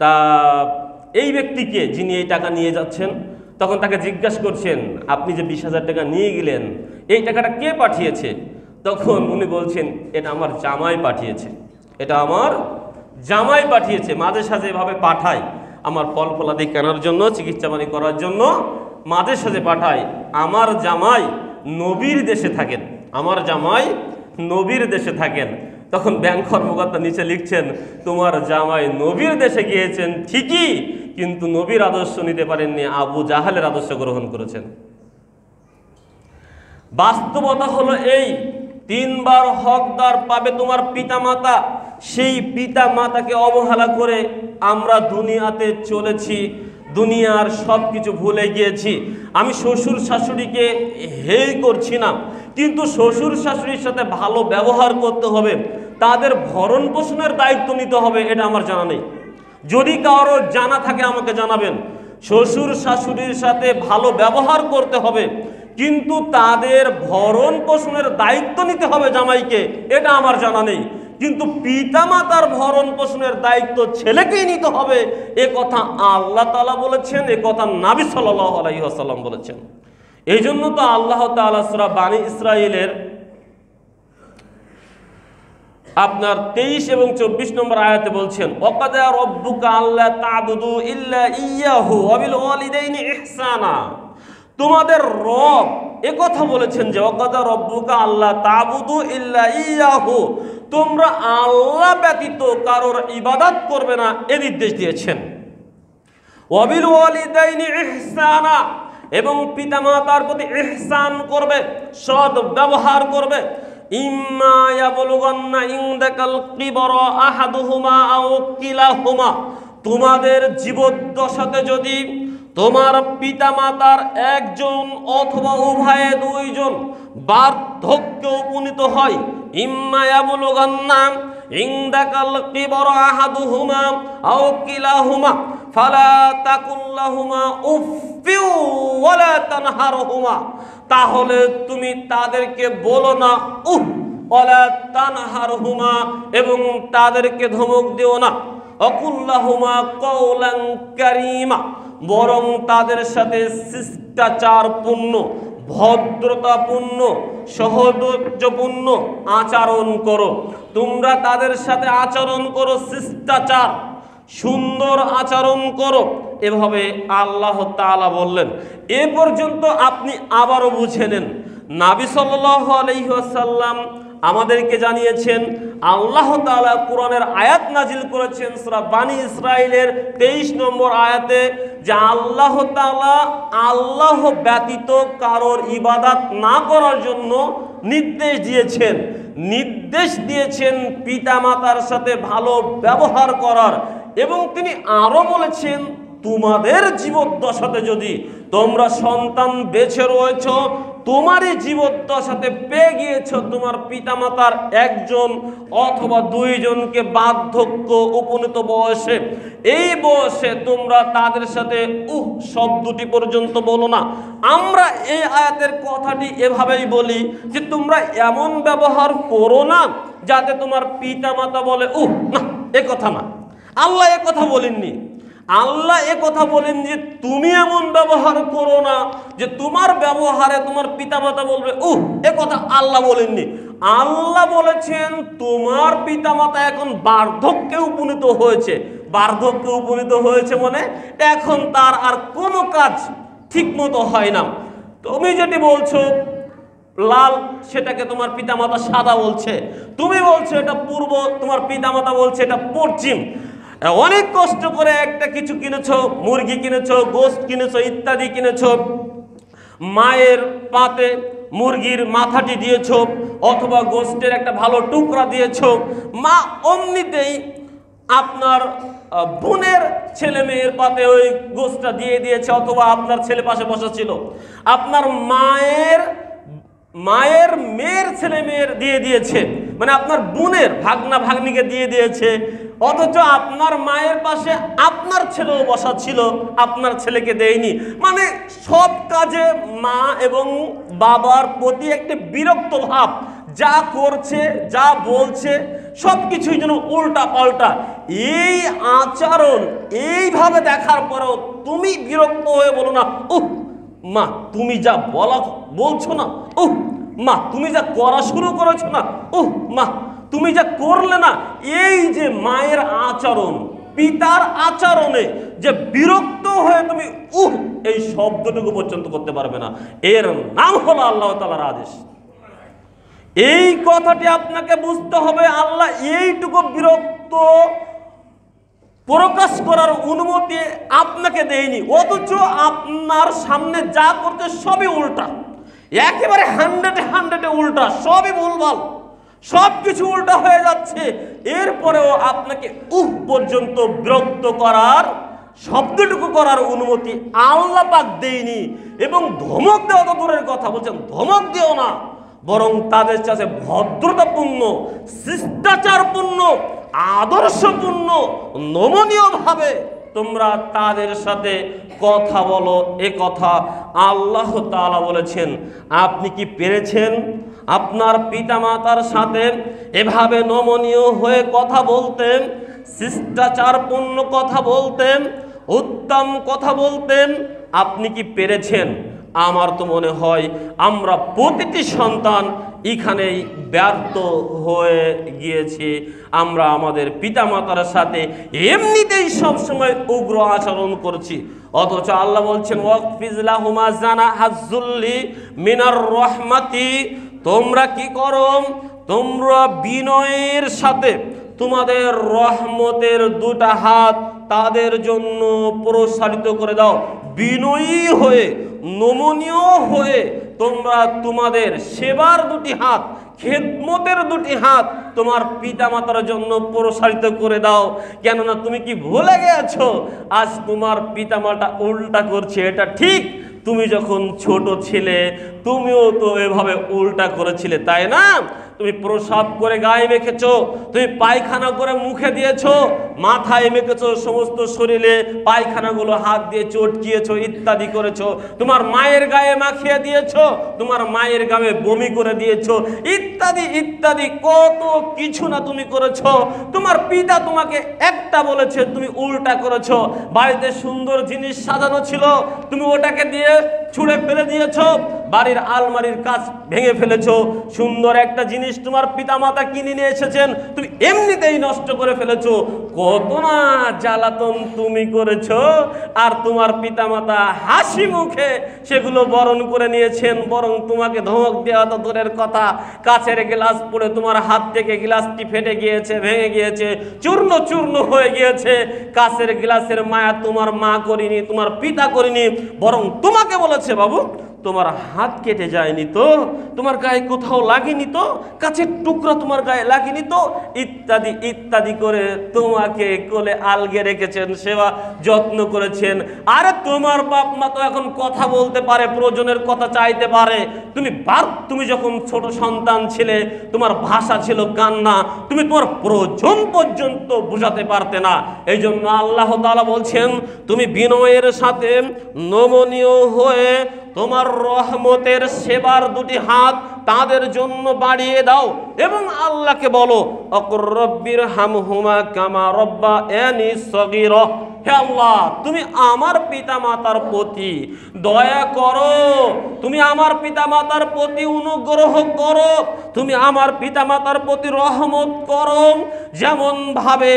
তা এই ব্যক্তিকে যিনি এই টাকা নিয়ে যাচ্ছেন, তখন তাকে জিজ্ঞাসা করছেন আপনি যে 20,000 টাকা নিয়ে গেলেন এই টাকাটা কে পাঠিয়েছে? তখন উনি বলছেন এটা আমার জামাই পাঠিয়েছে, এটা আমার জামাই পাঠিয়েছে, মাঝে সাঝে এভাবে পাঠায় আমার ফল ফলাদি কেনার জন্য, চিকিৎসা পানি করার জন্য মাঝে সাঝে পাঠায়। আমার জামাই নবীর দেশে থাকেন, আমার জামাই নবীর দেশে থাকেন। তখন ব্যাংক কর্মকর্তা নিচে লিখছেন তোমার জামাই নবীর দেশে গিয়েছেন ঠিকই, কিন্তু নবীর আদর্শ নিতে পারেননি, আবু জাহালের আদর্শ গ্রহণ করেছেন। বাস্তবতা হলো এই, 3 বার হকদার পাবে তোমার পিতামাতা, সেই পিতা মাতাকে অবহেলা করে আমরা দুনিয়াতে চলেছি, দুনিয়ার সব কিছু ভুলে গিয়েছি। আমি শ্বশুর শাশুড়িকে হেয় করছি না, কিন্তু শ্বশুর শাশুড়ির সাথে ভালো ব্যবহার করতে হবে, তাদের ভরণ পোষণের দায়িত্ব নিতে হবে, এটা আমার জানা নেই। যদি কারো জানা থাকে আমাকে জানাবেন। শ্বশুর শাশুড়ির সাথে ভালো ব্যবহার করতে হবে, কিন্তু তাদের ভরণ পোষণের দায়িত্ব নিতে হবে জামাইকে, এটা আমার জানা নেই। কিন্তু পিতামাতার ভরণ পোষণের দায়িত্ব ছেলেকেই নিতে হবে, এ কথা আল্লাহ তাআলা বলেছেন, এ কথা নবী সাল্লাল্লাহু আলাইহি ওয়াসাল্লাম বলেছেন। এই জন্য তো আল্লাহ তাআলা সূরা বানী ইসরাঈলের আপনার 23 এবং 24 নম্বর আয়াতে বলছেন ওয়াকাদা রাব্বুকা আল্লা তা'বুদু ইল্লা ইয়্যাহু ওয়া বিল ওয়ালিদাইনি ইহসানা। তোমাদের রব একথা বলেছেন যে ওয়াকাদা রাব্বুকা আল্লা তা'বুদু ইল্লা ইয়্যাহু, তোমরা আল্লাহ ব্যতীত কারোর ইবাদত করবে না, এ নির্দেশ দিয়েছেন। ওয়া বিল ওয়ালিদাইনি ইহসানা, এবং পিতামাতার প্রতি ইহসান করবে, সৎ ব্যবহার করবে। ইম্মা ইয়াবলুগান্না ইনদাকাল কিবরা আহাদুহুমা আও কিলাহুমা, তোমাদের জীবদ্দশাতে যদি তোমার পিতামাতার একজন অথবা উভয়ে দুইজন বার্ধক্যে উপনীত হয়, ইম্মা ইয়াবলুগান্না ইনদাকাল কিবরা আহাদুহুমা আও কিলাহুমা ফালা তাকুল্লাহুমা উফফিউ ওয়ালা তানহারহুমা, তাহলে তুমি তাদেরকে বলো না উফ, ওয়ালা তানহারহুমা, এবং তাদেরকে ধমক দিও না। অকুল্লাহুমা কওলান কারীমা, বরং তাদের সাথে শিষ্টাচারপূর্ণ, ভদ্রতাপূর্ণ, সহৃদয়পূর্ণ আচরণ করো। তোমরা তাদের সাথে আচরণ করো শিষ্টাচার, সুন্দর আচরণ করো, এভাবে আল্লাহ তাআলা বললেন। এ পর্যন্ত আপনি আবারও বুঝে নেন, নবী সাল্লাল্লাহু আলাইহি ওয়াসাল্লাম আমাদেরকে জানিয়েছেন, আল্লাহ তাআলা কোরআনের আয়াত নাজিল করেছেন সূরা বানী ইসরাঈলের 23 নম্বর আয়াতে, যে আল্লাহ তাআলা আল্লাহ ব্যতীত কারোর ইবাদত না করার জন্য নির্দেশ দিয়েছেন পিতামাতার সাথে ভালো ব্যবহার করার। এবং তিনি আরো বলেছেন তোমাদের জীবদ্দশাতে যদি তোমরা সন্তান বেছে রয়েছ, তোমারই জীবদ্দশাতে পেয়ে গিয়েছ তোমার পিতামাতার একজন অথবা দুইজনকে বার্ধক্য উপনীত বয়সে, এই বয়সে তোমরা তাদের সাথে শব্দটি পর্যন্ত বলো না। আমরা এই আয়াতের কথাটি এভাবেই বলি যে তোমরা এমন ব্যবহার করো না যাতে তোমার পিতামাতা বলে না, এ কথা না। আল্লাহ এ কথা বলেননি। আল্লাহ এ কথা বলেন যে তুমি এমন ব্যবহার করো না যে তোমার ব্যবহারে তোমার পিতামাতা বলবে এ কথা আল্লাহ বলেননি। আল্লাহ বলেছেন তোমার পিতামাতা এখন বার্ধক্যে উপনীত হয়েছে। বার্ধক্যে উপনীত হয়েছে মানে এখন তার আর কোনো কাজ ঠিক মতো হয় না। তুমি যেটি বলছো লাল, সেটাকে তোমার পিতামাতা সাদা বলছে। তুমি বলছো এটা পূর্ব, তোমার পিতামাতা বলছে এটা পশ্চিম। অনেক কষ্ট করে একটা কিছু কিনেছো, মুরগি কিনেছো, গোশত কিনেছো, ইত্যাদি কিনেছো, মায়ের পাতে মুরগির মাথাটি দিয়েছো অথবা গোশতের একটা ভালো টুকরা দিয়েছো। মা অমনিতেই আপনার বোনের ছেলে মেয়ের পাতে ওই গোশতটা দিয়ে দিয়েছে, অথবা আপনার ছেলে পাশে বসা ছিল, আপনার মায়ের মেয়ের ছেলে মেয়ের দিয়ে দিয়েছে, মানে আপনার বোনের ভাগনা ভাগ্নিকে দিয়ে দিয়েছে। অথচ আপনার মায়ের পাশে আপনার ছেলেও বসা ছিল, আপনার ছেলেকে দেয়নি। মানে সব কাজে মা এবং বাবার প্রতি একটা বিরক্ত ভাব, যা করছে যা বলছে সব কিছুই যেন উল্টা পাল্টা। এই আচরণ এইভাবে দেখার পরেও তুমি বিরক্ত হয়ে বলো না মা তুমি যা বলছো না, মা তুমি যা করা শুরু করেছো না, মা তুমি যা করলে না। এই যে মায়ের আচরণ, পিতার আচরণে যে বিরক্ত হয়ে তুমি এই শব্দটুকু পর্যন্ত করতে পারবে না, এর নাম হলো আল্লাহ তাআলার আদেশ। এই কথাটি আপনাকে বুঝতে হবে। আল্লাহ এইটুকু বিরক্ত প্রকাশ করার অনুমতি আপনাকে দেয়নি, অথচ আপনার সামনে যা করতে সবই উল্টা, একেবারে 100-100 উল্টা, সবই ভুলভাল, সব কিছু উল্টা হয়ে যাচ্ছে। এরপরেও আপনাকে পর্যন্ত বিরক্ত করার শব্দটুকু করার অনুমতি আল্লাহ পাক দেয়নি। এবং ধমক দেওয়া তো দূরের কথা, বলছেন ধমক দিও না, বরং তাদের কাছে ভদ্রতাপূর্ণ, শিষ্টাচারপূর্ণ, আদর্শপূর্ণ, নমনীয় ভাবে তোমরা তাদের সাথে কথা বলো। এ কথা আল্লাহ তাআলা বলেছেন। আপনি কি পেরেছেন আপনার পিতামাতার সাথে এভাবে নমনীয় হয়ে কথা বলতেন, শিষ্টাচারপূর্ণ কথা বলতেন, উত্তম কথা বলতেন? আপনি কি পেরেছেন? আমার তো মনে হয় আমরা প্রতিটি সন্তান এখানেই ব্যর্থ হয়ে গিয়েছি। আমরা আমাদের পিতামাতার সাথে এমনিতেই সবসময় উগ্র আচরণ করছি, অথচ আল্লাহ বলছেন ওয়াকফিজ লাহুমা জানাহাজ্জুল্লি মিনার রহমাতি। তোমরা কি করো? তোমরা বিনয়ের সাথে তোমাদের রহমতের দুটা হাত তাদের জন্য প্রসারিত করে দাও। বিনয়ী হয়ে, নমনীয় হয়ে তোমরা তোমাদের সেবার দুটি হাত, খেদমতের দুটি হাত তোমার পিতামাতার জন্য প্রসারিত করে দাও। কেননা তুমি কি ভুলে গেছো আজ তোমার পিতামাতা উল্টা করছে? এটা ঠিক, তুমি যখন ছোট ছিলে তুমিও তো এভাবে উল্টা করেছিলে, তাই না? তুমি প্রসাব করে গায়ে মেখেছো, তুমি পায়খানা করে মুখে দিয়েছো, মাথায় মেখেছো, সমস্ত শরীরে পায়খানাগুলো হাত দিয়ে চটকিয়েছো, ইত্যাদি করেছো। তোমার মায়ের গায়ে মাখিয়ে দিয়েছো, তোমার মায়ের গায়ে বমি করে দিয়েছো, ইত্যাদি ইত্যাদি কত কিছু না তুমি করেছো। তোমার পিতা তোমাকে একটা বলেছে, তুমি উল্টা করেছো। বাড়িতে সুন্দর জিনিস সাজানো ছিল, তুমি ওটাকে দিয়ে ছুঁড়ে ফেলে দিয়েছো। বাড়ির আলমারির কাচ ভেঙে ফেলেছো। সুন্দর একটা জিনিস তোমার পিতামাতা কিনে নিয়ে এসেছেন, তুমি এমনিতেই নষ্ট করে ফেলেছো। কত না জ্বালাতন তুমি করেছো, আর তোমার পিতামাতা হাসি মুখে সেগুলো বরণ করে নিয়েছেন। বরং তোমাকে ধমক দেওয়া তো দূরের কথা, কাচের গ্লাস পড়ে তোমার হাত থেকে গ্লাসটি ফেটে গিয়েছে, ভেঙে গিয়েছে, চূর্ণ চূর্ণ হয়ে গিয়েছে। কাচের গ্লাসের মায়া তোমার মা করিনি, তোমার পিতা করিনি, বরং তোমাকে বলেছে বাবু তোমার হাত কেটে যায়নি তো, তোমার গায়ে কোথাও লাগেনি তো, কাছের টুকরা তোমার গায়ে লাগেনি তো, ইত্যাদি ইত্যাদি করে তোমাকে কোলে আলগে রেখেছেন, সেবা যত্ন করেছেন। আরে তোমার বাপ মা তো এখন কথা বলতে পারে, প্রয়োজনের কথা চাইতে পারে। তুমি যখন ছোট সন্তান ছিলে, তোমার ভাষা ছিল কান্না, তুমি তোমার প্রয়োজন পর্যন্ত বোঝাতে পারতে না। এই জন্য আল্লাহ তাআলা বলছেন, তুমি বিনয়ের সাথে নমনীয় হয়ে তোমার রহমতের সেবার দুটি হাত তাদের জন্য বাড়িয়ে দাও এবং আল্লাহকে বলো, অকুর রব্বির হামহুমা কামা রব্বায়ানি সগীরা। হে আল্লাহ, তুমি আমার পিতা মাতার প্রতি দয়া করো, তুমি আমার পিতা মাতার প্রতি অনুগ্রহ করো, তুমি আমার পিতা মাতার প্রতি রহমত করো, যেমন ভাবে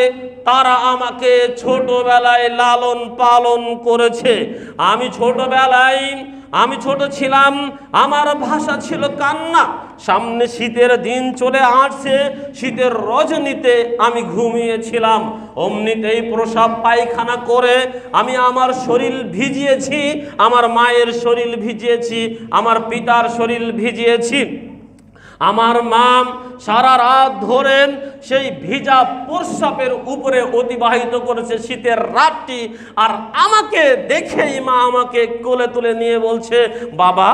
তারা আমাকে ছোটবেলায় লালন পালন করেছে। আমি ছোট ছিলাম, আমার ভাষা ছিল কান্না। সামনে শীতের দিন চলে আসছে, শীতের রজনীতে আমি ঘুমিয়েছিলাম, অমনিতেই প্রসাব পায়খানা করে আমি আমার শরীর ভিজিয়েছি, আমার মায়ের শরীর ভিজিয়েছি, আমার পিতার শরীর ভিজিয়েছি। আমার মা সারা রাত ধরে সেই ভিজা প্রস্রাবের উপরে অতিবাহিত করেছে শীতের রাতটি। আর আমাকে দেখেই মা আমাকে কোলে তুলে নিয়ে বলছে, বাবা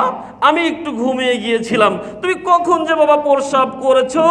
আমি একটু ঘুমিয়ে গিয়েছিলাম। তুমি কখন যে বাবা প্রস্রাব করেছো,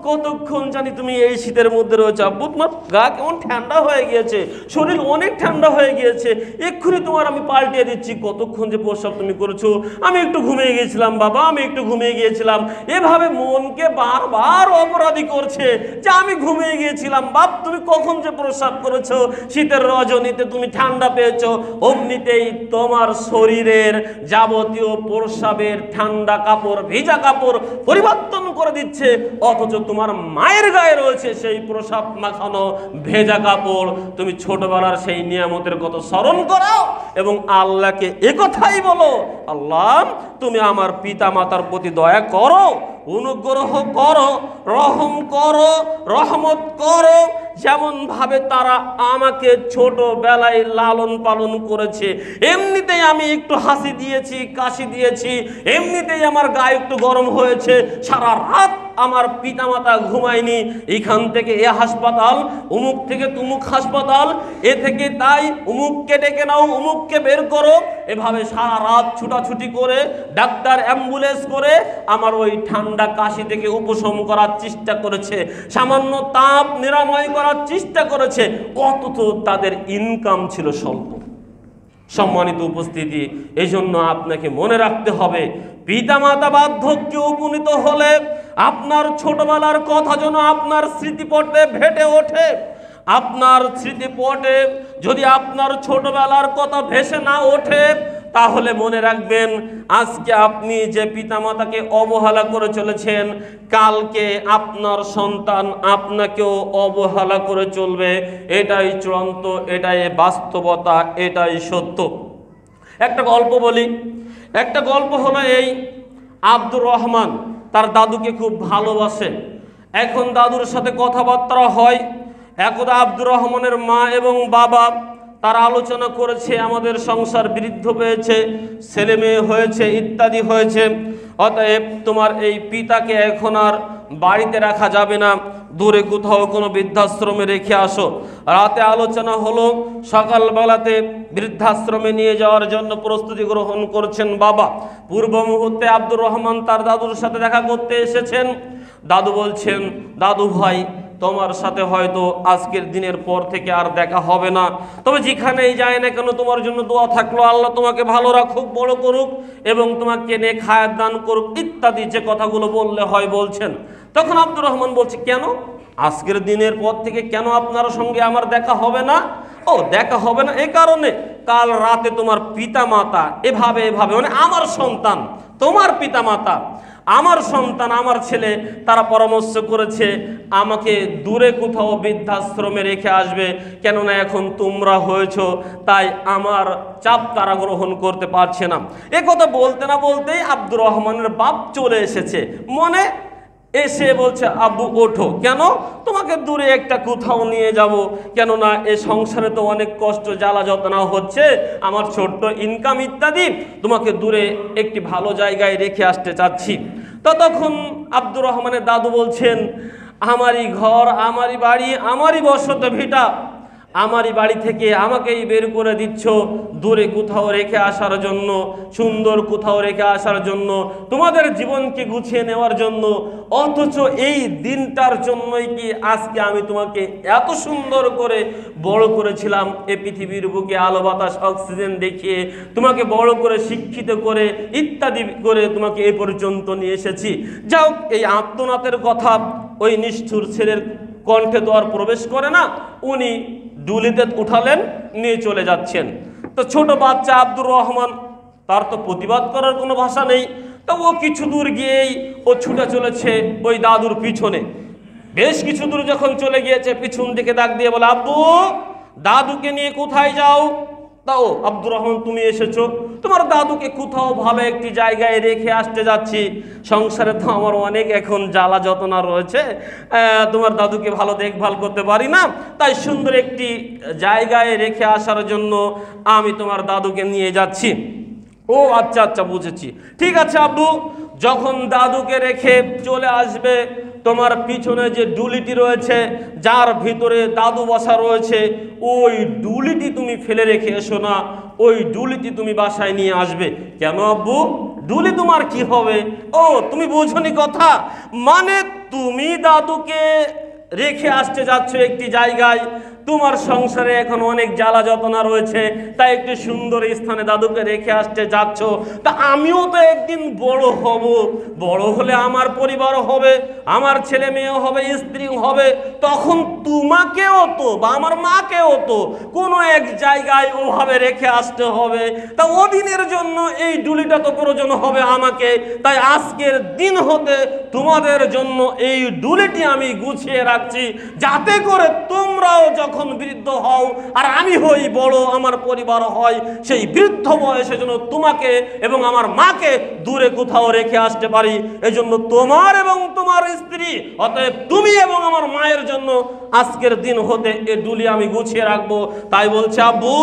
কতক্ষণ জানি তুমি এই শীতের মধ্যে রয়েছে। আব্বু তোমার গা কেমন ঠান্ডা হয়ে গিয়েছে, শরীর অনেক ঠান্ডা হয়ে গিয়েছে, এক্ষুনি তোমার আমি পাল্টিয়ে দিচ্ছি। কতক্ষণ যে প্রস্রাব তুমি করেছো? আমি একটু ঘুমিয়ে গিয়েছিলাম বাবা, আমি একটু ঘুমিয়ে গিয়েছিলাম। এভাবে মনকে বারবার অপরাধী করছে যে আমি ঘুমিয়ে গিয়েছিলাম। বাপ তুমি কখন যে প্রস্রাব করেছো, শীতের রজনীতে তুমি ঠান্ডা পেয়েছো, অমনিতেই তোমার শরীরের যাবতীয় প্রস্রাবের ঠান্ডা কাপড়, ভিজা কাপড় পরিবর্তন করে দিচ্ছে, অথচ তোমার মায়ের গায়ে রয়েছে সেই প্রস্রাব মাখানো ভেজা কাপড়। তুমি ছোটবেলার সেই নিয়ামতের কথা স্মরণ করো এবং আল্লাহকে একথাই বলো, আল্লাহ তুমি আমার পিতা মাতার প্রতি দয়া করো, অনুগ্রহ করো, রহম করো, রহমত করো, যেমন ভাবে তারা আমাকে ছোটবেলায় লালন পালন করেছে। এমনিতেই আমি একটু হাসি দিয়েছি, কাশি দিয়েছি, এমনিতেই আমার গায়ে একটু গরম হয়েছে, সারা রাত আমার পিতামাতা ঘুমায়নি। এখান থেকে এ হাসপাতাল, অমুক থেকে তুমুক হাসপাতাল, এ থেকে তাই, অমুককে ডেকে নাও, অমুককে বের করো, এভাবে সারা রাত ছুটাছুটি করে ডাক্তার অ্যাম্বুলেন্স করে আমার ওই ঠান্ডা কাশি থেকে উপশম করার চেষ্টা করেছে, সামান্য তাপ নিরাময় করার চেষ্টা করেছে, অথচ তাদের ইনকাম ছিল স্বল্প। সম্মানিত উপস্থিতি, এই জন্য আপনাকে মনে রাখতে হবে, পিতামাতা বার্ধক্যে উপনীত হলে আপনার ছোটবেলার কথা যেন আপনার স্মৃতিপটে ভেসে ওঠে। আপনার স্মৃতিপটে যদি আপনার ছোটবেলার কথা ভেসে না ওঠে, তাহলে মনে রাখবেন আজকে আপনি যে পিতামাতাকে অবহেলা করে চলেছেন, কালকে আপনার সন্তান আপনাকেও অবহেলা করে চলবে। এটাই চূড়ান্ত, এটাই বাস্তবতা, এটাই সত্য। একটা গল্প বলি। একটা গল্প হলো এই, আব্দুর রহমান তার দাদুকে খুব ভালোবাসে। এখন দাদুর সাথে কথাবার্তা হয়। একদা আব্দুর রহমানের মা এবং বাবা তারা আলোচনা করেছে, আমাদের সংসার বৃদ্ধ পেয়েছে, ছেলে মেয়ে হয়েছে, ইত্যাদি হয়েছে, অতএব তোমার এই পিতাকে এখন আর বাড়িতে রাখা যাবে না, দূরে কোথাও কোনো বৃদ্ধাশ্রমে রেখে আসো। রাতে আলোচনা হলো, সকালবেলাতে বৃদ্ধাশ্রমে নিয়ে যাওয়ার জন্য প্রস্তুতি গ্রহণ করছেন বাবা। পূর্ব মুহূর্তে আব্দুর রহমান তার দাদুর সাথে দেখা করতে এসেছেন। দাদু বলছেন, দাদু ভাই তোমার সাথে হয়তো আজকের দিনের পর থেকে আর দেখা হবে না, তবে যেখানেই যায় না কেন তোমার জন্য দোয়া থাকলো, আল্লাহ তোমাকে ভালো রাখুক, বড় করুক এবং তোমাকে নেক হায়াত দান করুক, ইত্যাদি যে কথাগুলো বললে হয় বলছেন। তখন আব্দুর রহমান বলছে, কেন আজকের দিনের পর থেকে কেন আপনার সঙ্গে আমার দেখা হবে না? ও দেখা হবে না এই কারণে, কাল রাতে তোমার পিতামাতা এভাবে মানে আমার সন্তান, তোমার পিতামাতা, আমার সন্তান, আমার ছেলে, তারা পরামর্শ করেছে আমাকে দূরে কোথাও বৃদ্ধাশ্রমে রেখে আসবে, কেননা এখন তোমরা হয়েছ, তাই আমার চাপ তারা গ্রহণ করতে পারছে না। এ কথা বলতে না বলতেই আব্দুর রহমানের বাপ চলে এসেছে। মনে এসে বলছে আব্বু ওঠো। কেন? তোমাকে দূরে একটা কোথাও নিয়ে যাব, কেননা এ সংসারে তো অনেক কষ্ট জ্বালা যন্ত্রণা হচ্ছে, আমার ছোট্ট ইনকাম ইত্যাদি, তোমাকে দূরে একটি ভালো জায়গায় রেখে আসতে চাচ্ছি। তো তখন আব্দুর রহমানের দাদু বলছেন, আমারই ঘর, আমারই বাড়ি, আমারই বসত ভিটা, আমারই বাড়ি থেকে আমাকেই বের করে দিচ্ছ দূরে কোথাও রেখে আসার জন্য, সুন্দর কোথাও রেখে আসার জন্য, তোমাদের জীবনকে গুছিয়ে নেওয়ার জন্য। অথচ এই দিনটার জন্যই কি আজকে আমি তোমাকে এত সুন্দর করে বড় করেছিলাম, এই পৃথিবীর বুকে আলো বাতাস অক্সিজেন দেখিয়ে তোমাকে বড় করে শিক্ষিত করে ইত্যাদি করে তোমাকে এ পর্যন্ত নিয়ে এসেছি। যাও, এই আত্মনাথের কথা ওই নিষ্ঠুর ছেলের কণ্ঠে তো আর প্রবেশ করে না। উনি ডুলিতে উঠালেন, নিয়ে চলে যাচ্ছেন। তো ছোট বাচ্চা আব্দুর রহমান, তার তো প্রতিবাদ করার কোনো ভাষা নেই। তো ও কিছু দূর গিয়েই ও ছুটে চলেছে ওই দাদুর পিছনে। বেশ কিছু দূর যখন চলে গিয়েছে, পিছন দিকে ডাক দিয়ে বলে, আব্বু, দাদুকে নিয়ে কোথায় যাও? তাও আব্দুর রহমান, তুমি এসেছো, তোমার দাদুকে কোথাও ভালো একটি জায়গায় রেখে আসতে যাচ্ছি। সংসারে তো আমার অনেক এখন জ্বালা যন্ত্রণা রয়েছে, তোমার দাদুকে ভালো দেখভাল করতে পারি না, তাই সুন্দর একটি জায়গায় রেখে আসার জন্য আমি তোমার দাদুকে নিয়ে যাচ্ছি। ও আচ্ছা আচ্ছা, বুঝেছি, ঠিক আছে আব্বু। যখন দাদুকে রেখে চলে আসবে, তোমার পিছনে যে ডুলিটি রয়েছে, যার ভিতরে দাদু বসা রয়েছে, ওই ডুলিটি তুমি ফেলে রেখে এসো না, ওই ডুলিটি তুমি বাসায় নিয়ে আসবে। কেন আব্বু, ডুলি তোমার কি হবে? ও, তুমি বোঝনি কথা, মানে তুমি দাদুকে রেখে আসতে যাচ্ছ একটি জায়গায়, তোমার সংসারে এখন অনেক জ্বালা যন্ত্রণা রয়েছে, তাই একটি সুন্দর স্থানে দাদুকে রেখে আসতে যাচ্ছ। তা আমিও তো একদিন বড় হব, বড় হলে আমার পরিবার হবে, আমার ছেলে মেয়েও হবে, স্ত্রী হবে, তখন তোমাকেও তো বা আমার মাকেও তো কোনো এক জায়গায় ওভাবে রেখে আসতে হবে। তা ওদিনের জন্য এই ডুলিটা তো প্রয়োজন হবে আমাকে, তাই আজকের দিন হতে তোমাদের জন্য এই ডুলিটি আমি গুছিয়ে রাখছি, যাতে করে তোমরাও যখন বৃদ্ধ হও আর আমি হই বড়, আমার পরিবার হয়, সেই বৃদ্ধ বয়সে যেন তোমাকে এবং আমার মাকে দূরে কোথাও রেখে আসতে পারি। এজন্য তোমার এবং তোমার স্ত্রী, অতএব তুমি এবং আমার মায়ের জন্য আজকের দিন হতে এ ডুলি আমি গুছিয়ে রাখবো। তাই বলছে, আব্বু,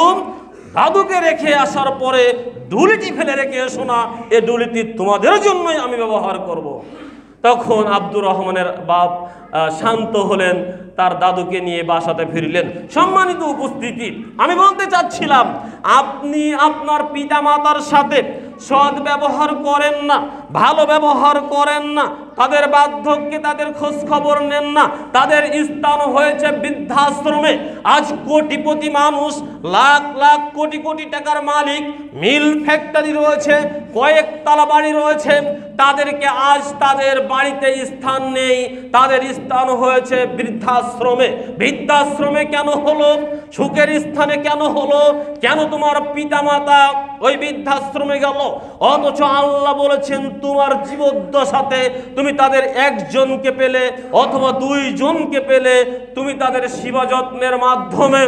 দাদুকে রেখে আসার পরে ডুলিটি ফেলে রেখে এসো না, এ ডুলিটি তোমাদের জন্যই আমি ব্যবহার করব। তখন আব্দুর রহমানের বাপ শান্ত হলেন, তার দাদুকে নিয়ে বাসাতে ফিরলেন। সম্মানিত উপস্থিতি, আমি বলতে চাচ্ছিলাম, আপনি আপনার পিতা মাতার সাথে সৎ ব্যবহার করেন না, ভালো ব্যবহার করেন না, তাদের বার্ধক্যে তাদের খোঁজ খবর নেন না, তাদের স্থান হয়েছে বৃদ্ধাশ্রমে। আজ কোটিপতি মানুষ, লাখ লাখ কোটি কোটি টাকার মালিক, মিল ফ্যাক্টরি রয়েছে, কয়েকতলা বাড়ি রয়েছে, তাদেরকে আজ তাদের বাড়িতে স্থান নেই, তাদের স্থান হয়েছে বৃদ্ধাশ্রমে। বৃদ্ধাশ্রমে কেন হলো? সুখের স্থানে কেন হলো? কেন তোমার পিতামাতা ওই বৃদ্ধাশ্রমে গেল? অথচ আল্লাহ বলেছেন, তোমার জীবদ্দশাতে তুমি তাদের একজনকে পেলে অথবা দুইজনকে পেলে, তুমি তাদের সেবা যত্নের মাধ্যমে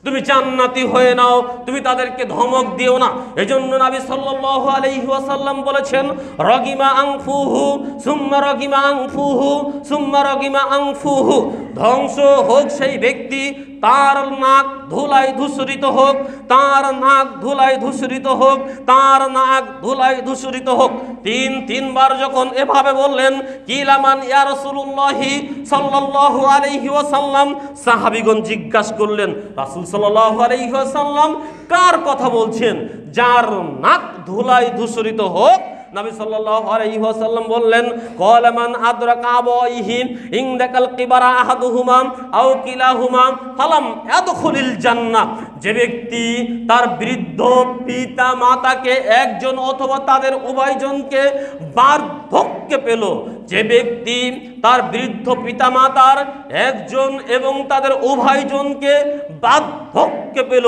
তুমি জান্নাতি হয়ে নাও, তুমি তাদেরকে ধমক দিও না। এজন্য নবী সাল্লাল্লাহু আলাইহি ওয়াসাল্লাম বলেছেন, রগিমা আনফুহু সুম্মা রগিমা আনফুহু সুম্মা রগিমা আনফুহু। ধ্বংস হোক সেই ব্যক্তি, তার নাক ধুলায় ধূসরিত হোক, তার নাক ধুলায় ধূসরিত হোক, তার নাক ধুলায় ধূসরিত হোক। তিনবার যখন এভাবে বললেন, কিলামান ইয়া রাসূলুল্লাহি সাল্লাল্লাহু আলাইহি ওয়াসাল্লাম, সাহাবীগণ জিজ্ঞাসা করলেন, রাসূল সাল্লাল্লাহু আলাইহি ওয়াসাল্লাম কার কথা বলছেন? যার নাক ধুলায় ধূসরিত হোক। নবী সাল্লাল্লাহু আলাইহি ওয়াসাল্লাম বললেন, ক্বালা মান আদরাকা আবাইহি ইনদাকাল কিবারা আহাদুহুমা আও কিলাহুমা ফালাম ইয়াদখুলিল জান্নাহ। যে ব্যক্তি তার বৃদ্ধ পিতা মাতাকে একজন অথবা তাদের উভয়জনকে বার্ধক্যে পেল, যে ব্যক্তি তার বৃদ্ধ পিতা মাতার একজন এবং তাদের উভয়জনকে বার্ধক্যে পেল,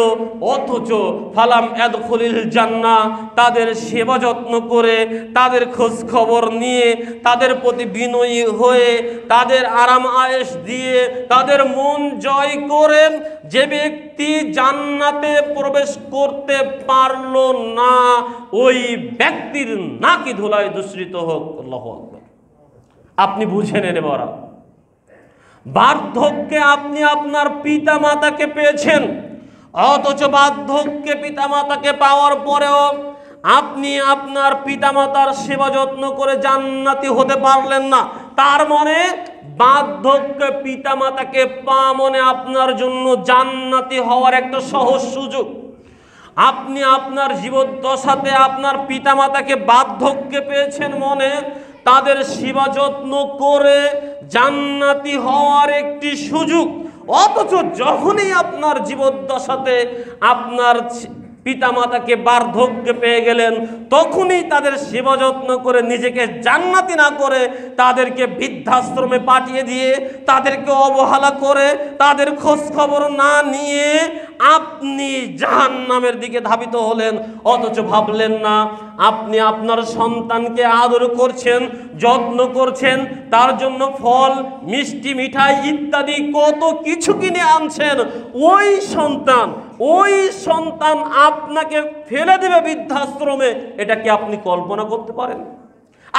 অথচ ফালাম ইয়াদখুলিল জান্নাহ, তাদের সেবা যত্ন করে, তাদের খোঁজ খবর নিয়ে, তাদের প্রতি বিনয়ী হয়ে, তাদের আরাম আয়েশ দিয়ে, তাদের মন জয় করে যে ব্যক্তি জান্নাতে প্রবেশ করতে পারল না, ওই ব্যক্তির নাকি ধুলায় ধূসরিত হোক। আল্লাহু আকবার। আপনি বুঝে নেন এবার, বার্ধক্যে আপনি আপনার পিতা মাতাকে পেয়েছেন, অথচ বার্ধক্যে পিতা মাতাকে পাওয়ার পরেও আপনি আপনার পিতামাতার সেবা যত্ন করে জান্নাতি হতে পারলেন না। তার মানে বার্ধক্যে পিতামাতাকে পাওয়া মানে আপনার জন্য জান্নাতি হওয়ার একটা সহজ সুযোগ। আপনি আপনার জীবদ্দশাতে আপনার পিতামাতাকে বার্ধক্যে পেয়েছেন মনে তাদের সেবা যত্ন করে জান্নাতি হওয়ার একটি সুযোগ, অথচ যখনই আপনার জীবদ্দশাতে আপনার পিতামাতাকে বার্ধক্যে পেয়ে গেলেন তখনই তাদের সেবা যত্ন করে নিজেকে জান্নাতি না করে তাদেরকে বৃদ্ধাশ্রমে পাঠিয়ে দিয়ে তাদেরকে অবহেলা করে তাদের খোঁজ খবর না নিয়ে আপনি জাহান্নামের দিকে ধাবিত হলেন। অথচ ভাবলেন না আপনি আপনার সন্তানকে আদর করছেন, যত্ন করছেন, তার জন্য ফল, মিষ্টি, মিঠাই ইত্যাদি কত কিছু কিনে আনছেন। ওই সন্তান আপনাকে ফেলে দেবে বৃদ্ধাশ্রমে, এটা কি আপনি কল্পনা করতে পারেন?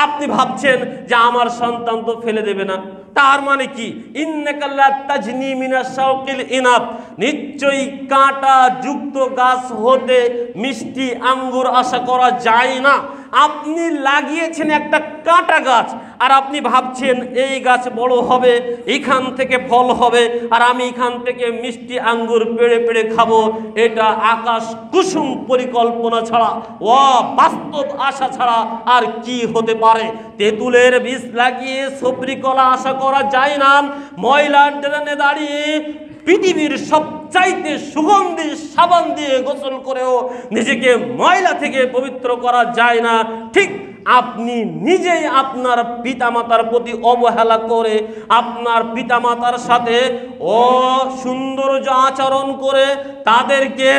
আপনি ভাবছেন যে আমার সন্তান তো ফেলে দেবে না, তার মানে কি ইন্নাকা লা তাজনি মিনাশ শাওকিল ইনাব, নিশ্চয়ই কাঁটা যুক্ত গাছ হতে মিষ্টি আঙ্গুর আশা করা যায় না। আপনি লাগিয়েছেন একটা কাঁটা গাছ আর আপনি ভাবছেন এই গাছ বড় হবে, এখান থেকে ফল হবে আর আমি এখান থেকে মিষ্টি আঙ্গুর পেড়ে পেড়ে খাবো। এটা আকাশ কুসুম পরিকল্পনা ছাড়া, বাস্তব আশা ছাড়া আর কি হতে পারে? তেঁতুলের বীজ লাগিয়ে সবরি কলা আশা করা যায় না। ময়লার ড্রেনে দাঁড়িয়ে পৃথিবীর সবচাইতে সুগন্ধি সাবান দিয়ে গোসল করেও নিজেকে ময়লা থেকে পবিত্র করা যায় না। ঠিক আপনি নিজেই আপনার পিতামাতার প্রতি অবহেলা করে আপনার পিতামাতার সাথে অসৌন্দর্য আচরণ করে তাদেরকে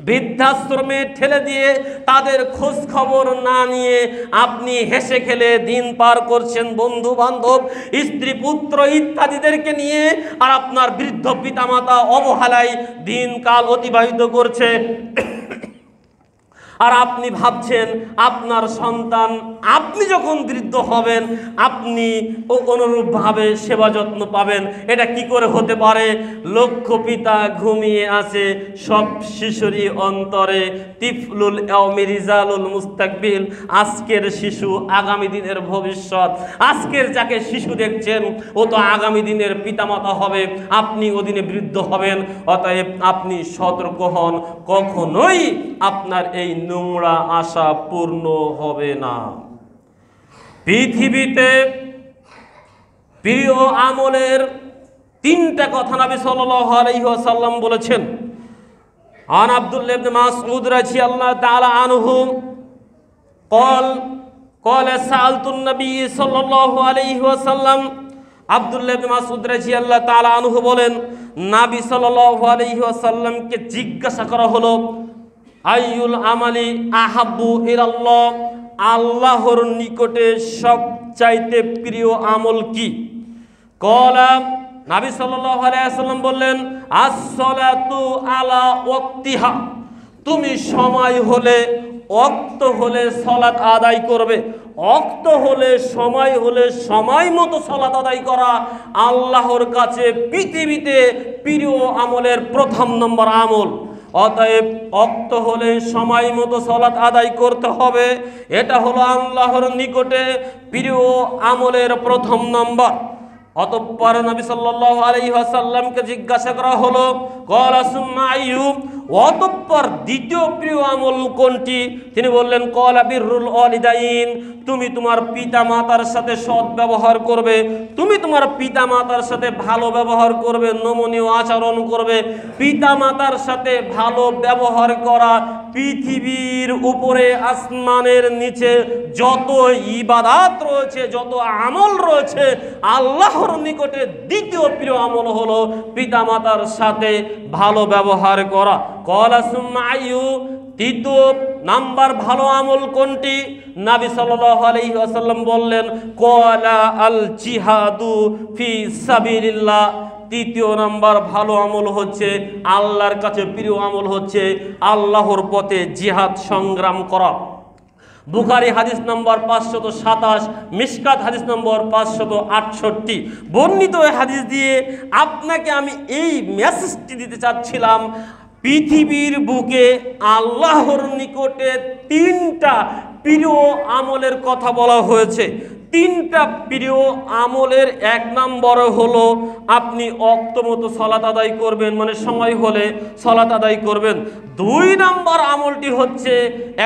বৃদ্ধাশ্রমে ঠেলে দিয়ে তাদের খোঁজ খবর না নিয়ে আপনি হেসে খেলে দিন পার করছেন বন্ধু বান্ধব স্ত্রী পুত্র ইত্যাদিদেরকে নিয়ে, আর আপনার বৃদ্ধ পিতামাতা অবহেলায় দিনকাল অতিবাহিত করছে। আর আপনি ভাবছেন আপনার সন্তান আপনি যখন বৃদ্ধ হবেন আপনি অনুরূপভাবে সেবা যত্ন পাবেন। এটা কি করে হতে পারে? লক্ষ পিতা ঘুমিয়ে আছে সব শিশুরই অন্তরে, তিফলুল ইয়াউমি রিজালুল মুস্তাকবিল, আজকের শিশু আগামী দিনের ভবিষ্যৎ। আজকের যাকে শিশু দেখছেন ও তো আগামী দিনের পিতামাতা হবে, আপনি ওদিনে বৃদ্ধ হবেন। অতএব আপনি সতর্ক হন, কখনোই আপনার এই নোংরা আশা পূর্ণ হবে না। পৃথিবীতে প্রিয় আমলের তিনটা কথা নবী সাল্লাল্লাহু আলাইহি ওয়াসাল্লাম বলেছেন। আন আব্দুল্লাহ ইবনে মাসউদ রাদিয়াল্লাহু তাআলা আনহু قال سألت النبي صلى الله عليه وسلم, আব্দুল্লাহ ইবনে মাসউদ রাদিয়াল্লাহু তাআলা আনহু বলেন নবী সাল্লাল্লাহু আলাইহি ওয়াসাল্লামকে জিজ্ঞাসা করা হলো আইয়ুল আমালি আহাব্বু ইলাল্লাহ, আল্লাহর নিকটে সবচাইতে প্রিয় আমল কি? কলা, নবী সাল্লাল্লাহু আলাইহি ওয়াসাল্লাম বললেন আস-সালাতু আলা ওয়াক্তিহা, তুমি সময় হলে ওয়াক্ত হলে সালাত আদায় করবে। ওয়াক্ত হলে সময় মতো সালাত আদায় করা আল্লাহর কাছে পৃথিবীতে প্রিয় আমলের প্রথম নম্বর আমল। অতএব ওয়াক্ত হলে সময় মতো সালাত আদায় করতে হবে, এটা হলো আল্লাহর নিকটে প্রিয় আমলের প্রথম নম্বর। অতঃপর নবী সাল্লাল্লাহু আলাইহি ওয়াসাল্লামকে জিজ্ঞাসা করা হলো ক্বালা সুম্মা আইয়ু, অতঃপর দ্বিতীয় প্রিয় আমল কোনটি? তিনি বললেন ক্বালা বিররুল ওয়ালিদাইন, তুমি তোমার পিতা মাতার সাথে সৎ ব্যবহার করবে, তুমি তোমার পিতা মাতার সাথে ভালো ব্যবহার করবে, নমনীয় আচরণ করবে। পিতা মাতার সাথে ভালো ব্যবহার করা পৃথিবীর উপরে আসমানের নিচে যত ইবাদত রয়েছে, যত আমল রয়েছে, আল্লাহর নিকটে দ্বিতীয় প্রিয় আমল হলো পিতা মাতার সাথে ভালো ব্যবহার করা। ক্বালা সুম্মা আইয়ু, তৃতীয় নাম্বার ভালো আমল কোনটি? নবী সাল্লাল্লাহু আলাইহি ওয়াসাল্লাম বললেন ক্বালা আল জিহাদু ফি সাবিলিল্লাহ, তৃতীয় নাম্বার ভালো আমল হচ্ছে আল্লাহর কাছে প্রিয় আমল হচ্ছে আল্লাহর পথে জিহাদ সংগ্রাম করা। বুখারী হাদিস নম্বর 527, মিশকাত হাদিস নম্বর 568। বর্ণিত এই হাদিস দিয়ে আপনাকে আমি এই মেসেজটি দিতে চাচ্ছিলাম, পৃথিবীর বুকে আল্লাহর নিকটে 3টা প্রিয় আমলের কথা বলা হয়েছে। 3টা প্রিয় আমলের 1 নম্বর হলো আপনি ওয়াক্তমতো সালাত আদায় করবেন, মানে সময় হলে সালাত আদায় করবেন। 2 নম্বর আমলটি হচ্ছে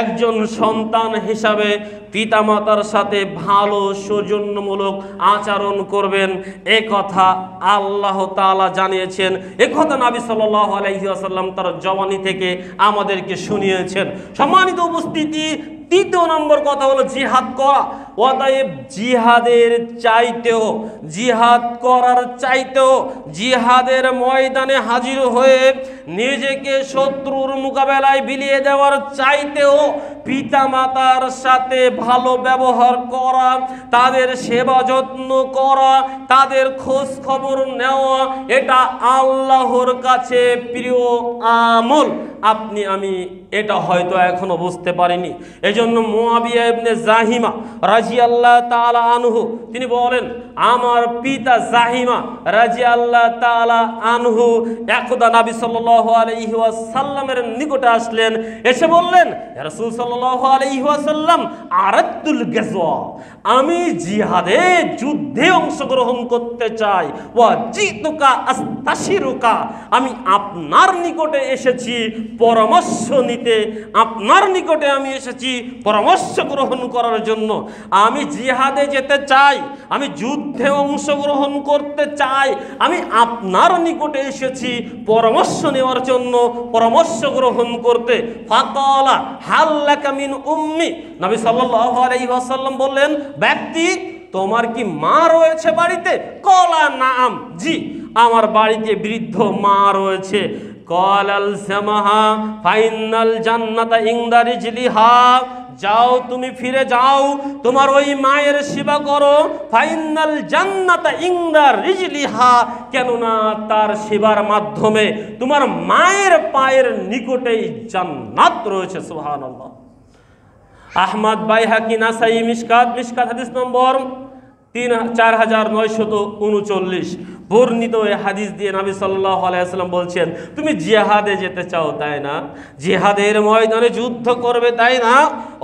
একজন সন্তান হিসাবে পিতামাতার সাথে ভালো সৌজন্যমূলক আচরণ করবেন। এ কথা আল্লাহ তাআলা জানিয়েছেন, এ কথা নবী সাল্লাল্লাহু আলাইহি ওয়াসাল্লাম তার জওয়ানি থেকে আমাদেরকে শুনিয়েছেন। সম্মানিত উপস্থিতি, 3 নম্বর কথা হলো জিহাদ করা। অতএব জিহাদের চাইতেও, জিহাদ করার চাইতেও, জিহাদের ময়দানে হাজির হয়ে নিজেকে শত্রুর মোকাবেলায় বিলিয়ে দেওয়ার চাইতেও পিতামাতার সাথে ভালো ব্যবহার করা, তাদের সেবা যত্ন করা, তাদের খোঁজ খবর নেওয়া, এটা আল্লাহর কাছে প্রিয় আমল। আপনি আমি এটা হয়তো এখনো বুঝতে পারিনি। এজন্য মুআবিয়া ইবনে জাহিমা রাদিয়াল্লাহু তাআলা আনহু তিনি বলেন, আমার পিতা জাহিমা রাদিয়াল্লাহু তাআলা আনহু একদা নবী সাল্লাল্লাহু আলাইহি ওয়াসাল্লামের নিকটে আসলেন, এসে বললেন, ইয়া রাসূল সাল্লাল্লাহু আলাইহি ওয়াসাল্লাম, আরাদতুল গাজওয়া, আমি জিহাদে যুদ্ধে অংশগ্রহণ করতে চাই। ওয়া জিতুকা আস্তাশিরুকা, আমি আপনার নিকটে এসেছি পরামর্শ নিতে, আপনার নিকটে আমি এসেছি পরামর্শ গ্রহণ করার জন্য। আমি জিহাদে যেতে চাই, আমি যুদ্ধে অংশগ্রহণ করতে চাই, আমি আপনার নিকটে এসেছি পরামর্শ নেওয়ার জন্য, পরামর্শ গ্রহণ করতে। ফাকালা হাল্লাকা মিন উম্মি, নবী সাল্লাল্লাহু আলাইহি ওয়াসাল্লাম বললেন, ব্যক্তি তোমার কি মা রয়েছে বাড়িতে? কলা নাম, জি আমার বাড়িতে বৃদ্ধ মা রয়েছে। কলাল সামাহা ফাইনাল জান্নাতা ইনদা রিজলিহা, যাও তুমি ফিরে যাও, তোমার ওই মায়ের সেবা করো। ফাইনাল জান্নাতা ইনদা রিজলিহা, কেননা তার সেবার মাধ্যমে তোমার মায়ের পায়ের নিকটেই জান্নাত রয়েছে। সুবহানাল্লাহ। আহমদ, বাইহাকি, নাসাই, মিশকাত হাদিস নম্বর 4939 বর্ণিত এই হাদিস দিয়ে নবী সাল্লাল্লাহু আলাইহি ওয়াসাল্লাম বলছেন, তুমি জিহাদে যেতে চাও তাই না, জিহাদের ময়দানে যুদ্ধ করবে তাই না,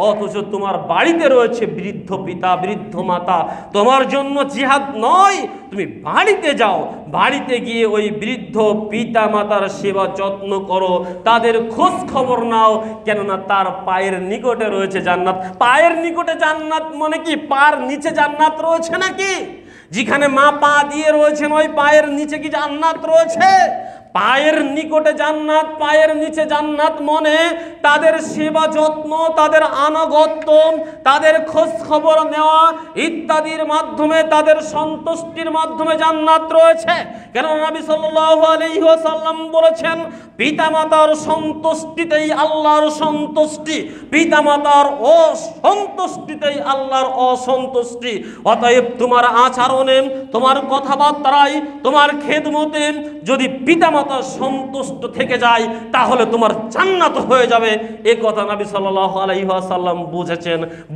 অথচ তোমার বাড়িতে রয়েছে বৃদ্ধ পিতা, বৃদ্ধ মাতা, তোমার জন্য জিহাদ নয়, তুমি বাড়িতে যাও, বাড়িতে গিয়ে ওই বৃদ্ধ পিতা মাতার সেবা যত্ন করো, তাদের খোঁজ খবর নাও, কেননা তার পায়ের নিকটে রয়েছে জান্নাত। পায়ের নিকটে জান্নাত মানে কি পার নিচে জান্নাত রয়েছে নাকি? যেখানে মা পা দিয়ে রয়েছেন ওই পায়ের নিচে কি জান্নাত রয়েছে? পায়ের নিকটে জান্নাত, পায়ের নিচে জান্নাত মনে তাদের সেবা যত্ন, তাদের আনুগত্য, তাদের খোঁজ খবর নেওয়া ইত্যাদির মাধ্যমে, তাদের সন্তুষ্টির মাধ্যমে জান্নাত রয়েছে। কেন নবী সাল্লাল্লাহু আলাইহি ওয়াসাল্লাম বলেছেন, পিতামাতার সন্তুষ্টিতেই আল্লাহর সন্তুষ্টি, পিতামাতার অসন্তুষ্টিতেই আল্লাহর অসন্তুষ্টি। অতএব তোমার আচরণে, তোমার কথাবার্তায়, তোমার খেদমতে যদি পিতামাতা সন্তুষ্ট থেকে যায় তাহলে তোমার জান্নাত হয়ে যাবে। এই কথা নবী সাল্লাল্লাহু আলাইহি ওয়াসাল্লাম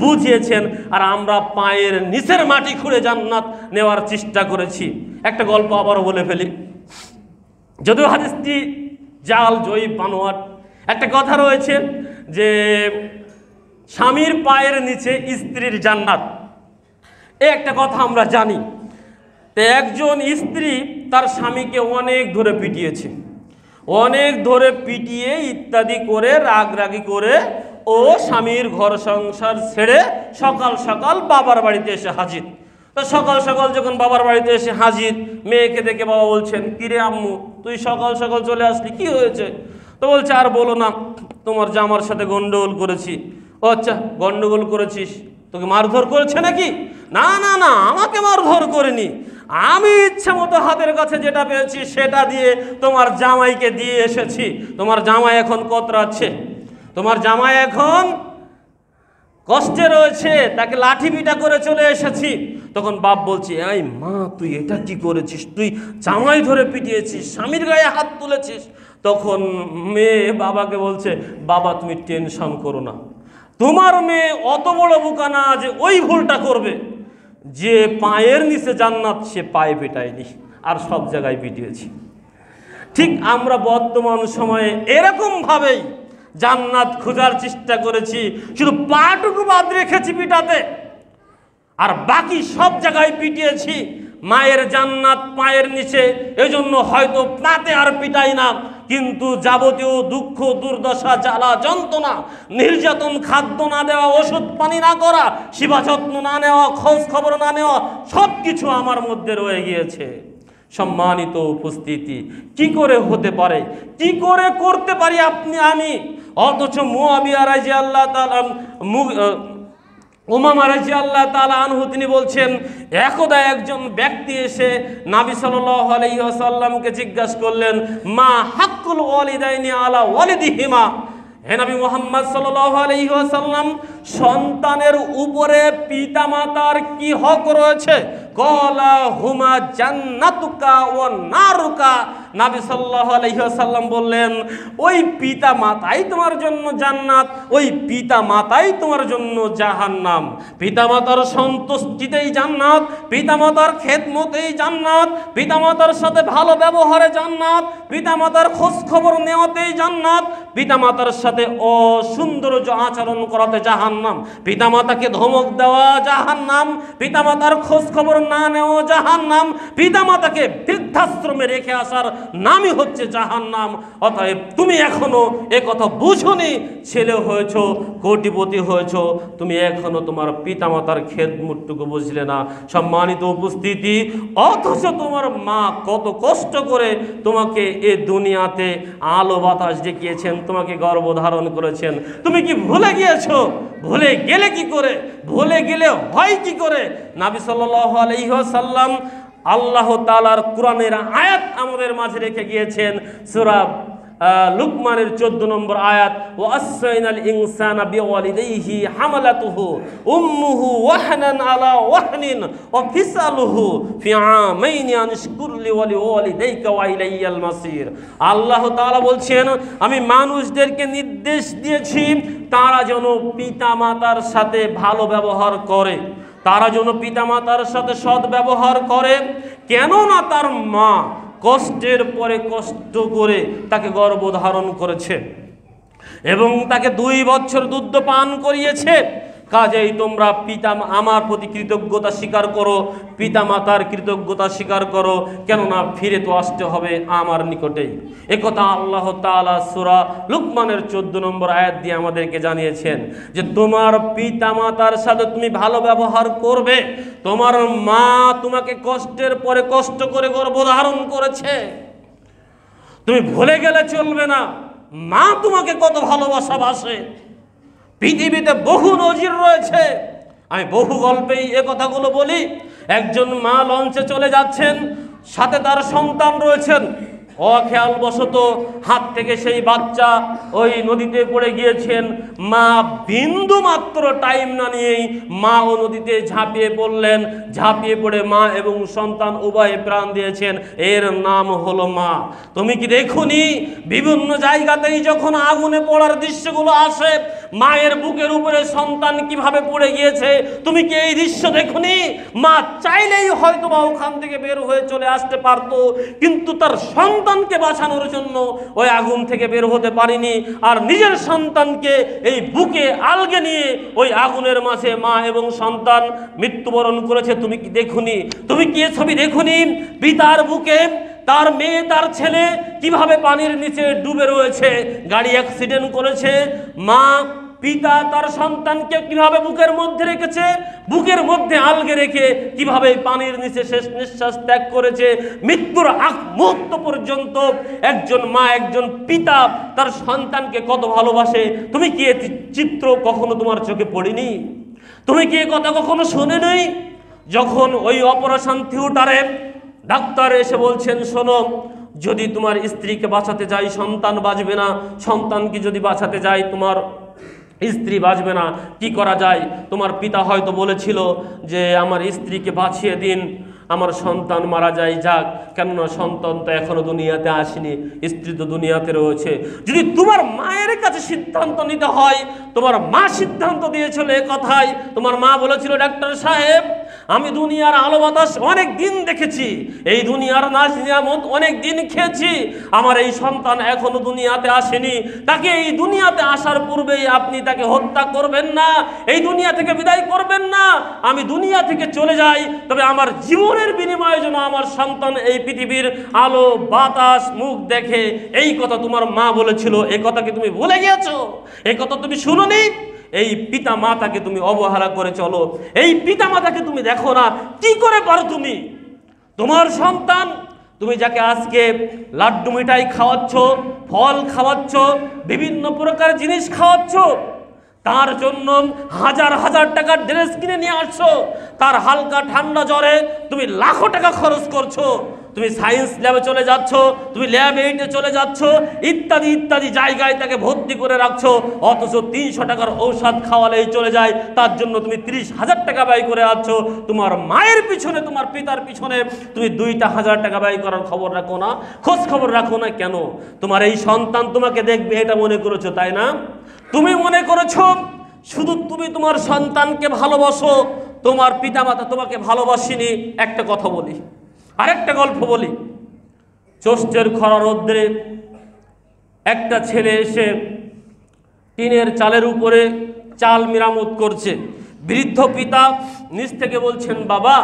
বুঝিয়েছেন। আর আমরা পায়ের নিচের মাটি খুঁড়ে জান্নাত নেওয়ার চেষ্টা করেছি। একটা গল্প আবারও বলে ফেলি, যদিও হাদিসটি জাল, জয়ীফ, বানোয়াট। একটা কথা রয়েছে যে স্বামীর পায়ের নিচে স্ত্রীর জান্নাত, এই একটা কথা আমরা জানি। তো একজন স্ত্রী তার স্বামীকে অনেক ধরে পিটিয়েছে, অনেক ধরে পিটিয়ে ইত্যাদি করে রাগরাগি করে ও স্বামীর ঘর সংসার ছেড়ে সকাল সকাল বাবার বাড়িতে এসে হাজির। তো সকাল সকাল যখন বাবার বাড়িতে এসে হাজির, মেয়েকে দেখে বাবা বলছেন, কিরে আম্মু তুই সকাল সকাল চলে আসলি, কি হয়েছে? তো বলছে, আর বলো না, তোমার জামার সাথে গন্ডগোল করেছি। ও আচ্ছা, গন্ডগোল করেছিস, তোকে মারধর করেছে নাকি? না না না, আমাকে মারধর করেনি, আমি ইচ্ছা মতো হাতের কাছে যেটা পেয়েছি সেটা দিয়ে তোমার জামাইকে দিয়ে এসেছি। তোমার জামাই এখন কতরাচ্ছে, তোমার জামাই এখন কষ্টে রয়েছে, তাকে লাঠি পিটা করে চলে এসেছি। তখন বাপ বলছে, এই মা তুই এটা কি করেছিস, তুই জামাই ধরে পিটিয়েছিস, স্বামীর গায়ে হাত তুলেছিস। তখন মেয়ে বাবাকে বলছে, বাবা তুমি টেনশন করো না, তোমার মেয়ে অত বড় বোকা না যে ওই ভুলটা করবে। যে পায়ের নিচে জান্নাত সে পায়ে পিটায়নি, আর সব জায়গায় পিটিয়েছি। ঠিক আমরা বর্তমান সময়ে এরকমভাবেই জান্নাত খোঁজার চেষ্টা করেছি, শুধু পাটুকু বাদ রেখেছি পিটাতে, আর বাকি সব জায়গায় পিটিয়েছি। মায়ের জান্নাত পায়ের নিচে, এজন্য হয়তো পাতে আর পিটাই না, কিন্তু যাবতীয় দুঃখ দুর্দশা জ্বালা যন্ত্রণা নির্যাতন, খাদ্য না দেওয়া, ওষুধ পানি না করা, সেবা যত্ন না নেওয়া, খোঁজ খবর না নেওয়া, সব কিছু আমার মধ্যে রয়ে গিয়েছে। সম্মানিত উপস্থিতি, কি করে হতে পারে, কি করে করতে পারি আপনি আমি? অথচ মুআবিয়া রাদিয়াল্লাহু তাআলা উমামা রাদিয়াল্লাহু তাআলা আনহু তিনি বলছেন, একদা একজন ব্যক্তি এসে নবী সাল্লাল্লাহু আলাইহি ওয়াসাল্লামকে জিজ্ঞাসা করলেন, মা হাক্কুল ওয়ালিদাইনি আলা ওয়ালিদিহিমা, হে নবী মুহাম্মদ সাল্লাল্লাহু আলাইহি ওয়াসাল্লাম, সন্তানের উপরে পিতামাতার কি হক রয়েছে? ক্বালা হুমা জান্নাতুকা ওয়া নারুকা। নবী সাল্লাল্লাহু আলাইহি ওয়াসাল্লাম বললেন, ওই পিতা মাতাই তোমার জন্য জান্নাত, ওই পিতা মাতাই তোমার জন্য জাহান্নাম। পিতামাতার সন্তুষ্টিতেই জান্নাত, পিতামাতার খেদমতেই জান্নাত, পিতামাতার সাথে ভালো ব্যবহারে জান্নাত, পিতামাতার খোঁজ খবর নেওয়াতেই জান্নাত, পিতামাতার সাথে অসৌন্দর্য আচরণ করাতে জাহান্নাম, পিতামাতাকে ধমক দেওয়া জাহান্নাম, পিতামাতার খোঁজ খবর না নেওয়া জাহান্নাম, পিতামাতাকে বৃদ্ধাশ্রমে রেখে আসার নামই হচ্ছে জাহান্নাম। অতএব তুমি এখনো একথা বুঝোনি, ছেলে হয়েছো, কোটিপতি হয়েছো, তুমি এখনো তোমার পিতামাতার খেদমতটুকু বুঝলে না। সম্মানিত উপস্থিতি, অথচ তোমার মা কত কষ্ট করে তোমাকে এ দুনিয়াতে আলো বাতাস দেখিয়েছেন, তোমাকে গর্ভধারণ করেছেন। তুমি কি ভুলে গিয়েছো? ভুলে গেলে কি করে? ভুলে গেলে হয় কি করে? নবী সাল্লাল্লাহু আলাইহি ওয়াসাল্লাম আল্লাহ তাআলার কোরআনের আয়াত আমাদের মাঝে রেখে গিয়েছেন। সূরা লুকমানের 14 নম্বর আয়াত, ওয়াসাইনাল ইনসানা বিওয়ালিদাইহি হামালাতুহু উম্মুহু ওয়াহনান আলা ওয়াহনিন ওয়া ফিসালুহু ফি আমাইনি আনশকুর লিওয়ালিদাইকা ওয়া ইলাইয়াল মাসির। আল্লাহ তাআলা বলছেন, আমি মানুষদেরকে নির্দেশ দিয়েছি তারা যেন পিতামাতার সাথে ভালো ব্যবহার করে, তারা যেন পিতামাতার সাথে সৎ ব্যবহার করে। কেননা তার মা কষ্টের পরে কষ্ট করে তাকে গর্ভধারণ করেছে এবং তাকে 2 বছর দুধ পান করিয়েছে। কাজেই তোমরা আমার প্রতি কৃতজ্ঞতা স্বীকার করো, পিতামাতার কৃতজ্ঞতা স্বীকার করো, কেননা ফিরে তো আসতে হবে আমার নিকটেই। একথা আল্লাহ তাআলা সূরা লুকমানের 14 নম্বর আয়াত দিয়ে আমাদেরকে জানিয়েছেন যে তোমার পিতামাতার সাথে তুমি ভালো ব্যবহার করবে। তোমার মা তোমাকে কষ্টের পরে কষ্ট করে গর্ভধারণ করেছে, তুমি ভুলে গেলে চলবে না মা তোমাকে কত ভালোবাসে। পৃথিবীতে বহু নজির রয়েছে, আমি বহু গল্পেই এ কথাগুলো বলি। একজন মা লঞ্চে চলে যাচ্ছেন, সাথে তার সন্তান রয়েছেন, অখেয়ালবশত হাত থেকে সেই বাচ্চা ওই নদীতে পড়ে গিয়েছেন। মা বিন্দু মাত্র টাইম না নিয়েই মা ও নদীতে ঝাঁপিয়ে পড়লেন। ঝাঁপিয়ে পড়ে মা এবং সন্তান উভয়ে প্রাণ দিয়েছেন। এর নাম হলো মা। তুমি কি দেখুনি বিভিন্ন জায়গাতেই যখন আগুনে পড়ার দৃশ্যগুলো আসে, মায়ের বুকের উপরে সন্তান কিভাবে পড়ে গিয়েছে? তুমি কি এই দৃশ্য দেখুনি? মা চাইলেই হয়তো বা ওখান থেকে বের হয়ে চলে আসতে পারতো, কিন্তু তার সন্তানকে বাঁচানোর জন্য ওই আগুন থেকে বের হতে পারেনি। আর নিজের সন্তানকে এই বুকে আলগে নিয়ে ওই আগুনের মাঝে মা এবং সন্তান মৃত্যুবরণ করেছে। তুমি কি দেখুনি? তুমি কি এ ছবি দেখুনি? পিতার বুকে তার মেয়ে তার ছেলে কিভাবে পানির নিচে ডুবে রয়েছে, গাড়ি অ্যাক্সিডেন্ট করেছে। মা পিতা তার সন্তানকে কিভাবে বুকের মধ্যে রেখেছে, বুকের মধ্যে আলগে রেখে কিভাবে পানির নিচে শেষ নিঃশ্বাস ত্যাগ করেছে। মৃত্যুর আগ মুহূর্ত পর্যন্ত একজন মা একজন পিতা তার সন্তানকে কত ভালোবাসে। তুমি কি এই চিত্র কখনো তোমার চোখে পড়েনি? তুমি কি এই কথা কখনো শোনেনি? যখন ওই অপারেশন থিয়েটারে ডাক্তার এসে বলছেন, শোনো, যদি তোমার স্ত্রীকে বাঁচাতে যাই সন্তান বাঁচবে না, সন্তানকে যদি বাঁচাতে যাই তোমার স্ত্রী বাঁচবে না, কি করা যায়? তোমার পিতা হয়তো বলেছিল যে আমার স্ত্রীকে বাঁচিয়ে দিন,
আমার সন্তান মারা যায়, যাক, কেননা সন্তান তো এখনো দুনিয়াতে আসেনি, স্ত্রী তো দুনিয়াতে রয়েছে। যদি তোমার মায়ের কাছে সিদ্ধান্ত নিতে হয়, তোমার মা সিদ্ধান্ত দিয়েছিল এ কথাই। তোমার মা বলেছিল, ডাক্তার সাহেব, আমি দুনিয়ার আলো বাতাস অনেক দিন দেখেছি, এই দুনিয়ার নাজ নিয়ামত অনেক দিন খেয়েছি, আমার এই সন্তান এখনো দুনিয়াতে আসেনি, তাকে এই দুনিয়াতে আসার পূর্বেই আপনি তাকে হত্যা করবেন না, এই দুনিয়া থেকে বিদায় করবেন না। আমি দুনিয়া থেকে চলে যাই, তবে আমার জীবনের বিনিময়ে যেন আমার সন্তান এই পৃথিবীর আলো বাতাস মুখ দেখে। এই কথা তোমার মা বলেছিল, এই কথা কি তুমি ভুলে গিয়েছো? এই কথা তুমি শুনোনি? এই পিতা মাতাকে তুমি অবহেলা করে চলো, এই পিতা মাতাকে তুমি দেখো না। কি করে পারো তুমি? তোমার সন্তান, তুমি যাকে আজকে লাড্ডু মিঠাই খাওয়াচ্ছ, ফল খাওয়াচ্ছ, বিভিন্ন প্রকার জিনিস খাওয়াচ্ছ, তার জন্য হাজার হাজার টাকার ড্রেস কিনে নিয়ে আসছো, তার হালকা ঠান্ডা জ্বরে তুমি লাখো টাকা খরচ করছো, তুমি সায়েন্স ল্যাবে চলে যাচ্ছ, তুমি ল্যাব 8-এ চলে যাচ্ছ, ইত্যাদি ইত্যাদি জায়গায় তাকে ভর্তি করে রাখছো, অথচ 300 টাকার ঔষধ খাওয়ালেই চলে যায়, তার জন্য তুমি 30,000 টাকা ব্যয় করে আছো। তোমার মায়ের পিছনে, তোমার পিতার পিছনে তুমি 2,000 টাকা ব্যয় করার খবর রাখো না, খোঁজ খবর রাখো না কেন? তোমার এই সন্তান তোমাকে দেখবে এটা মনে করেছো, তাই না? তুমি মনে করেছো শুধু তুমি তোমার সন্তানকে ভালোবাসো, তোমার পিতামাতা তোমাকে ভালোবাসেনি। একটা কথা বলি, আরেকটা গল্প বলি। জ্যৈষ্ঠের খরা রৌদ্রে একটা ছেলে এসে টিনের চালের উপরে চাল মেরামত করছে। বৃদ্ধ পিতা নিচ থেকে বলছেন, বাবা,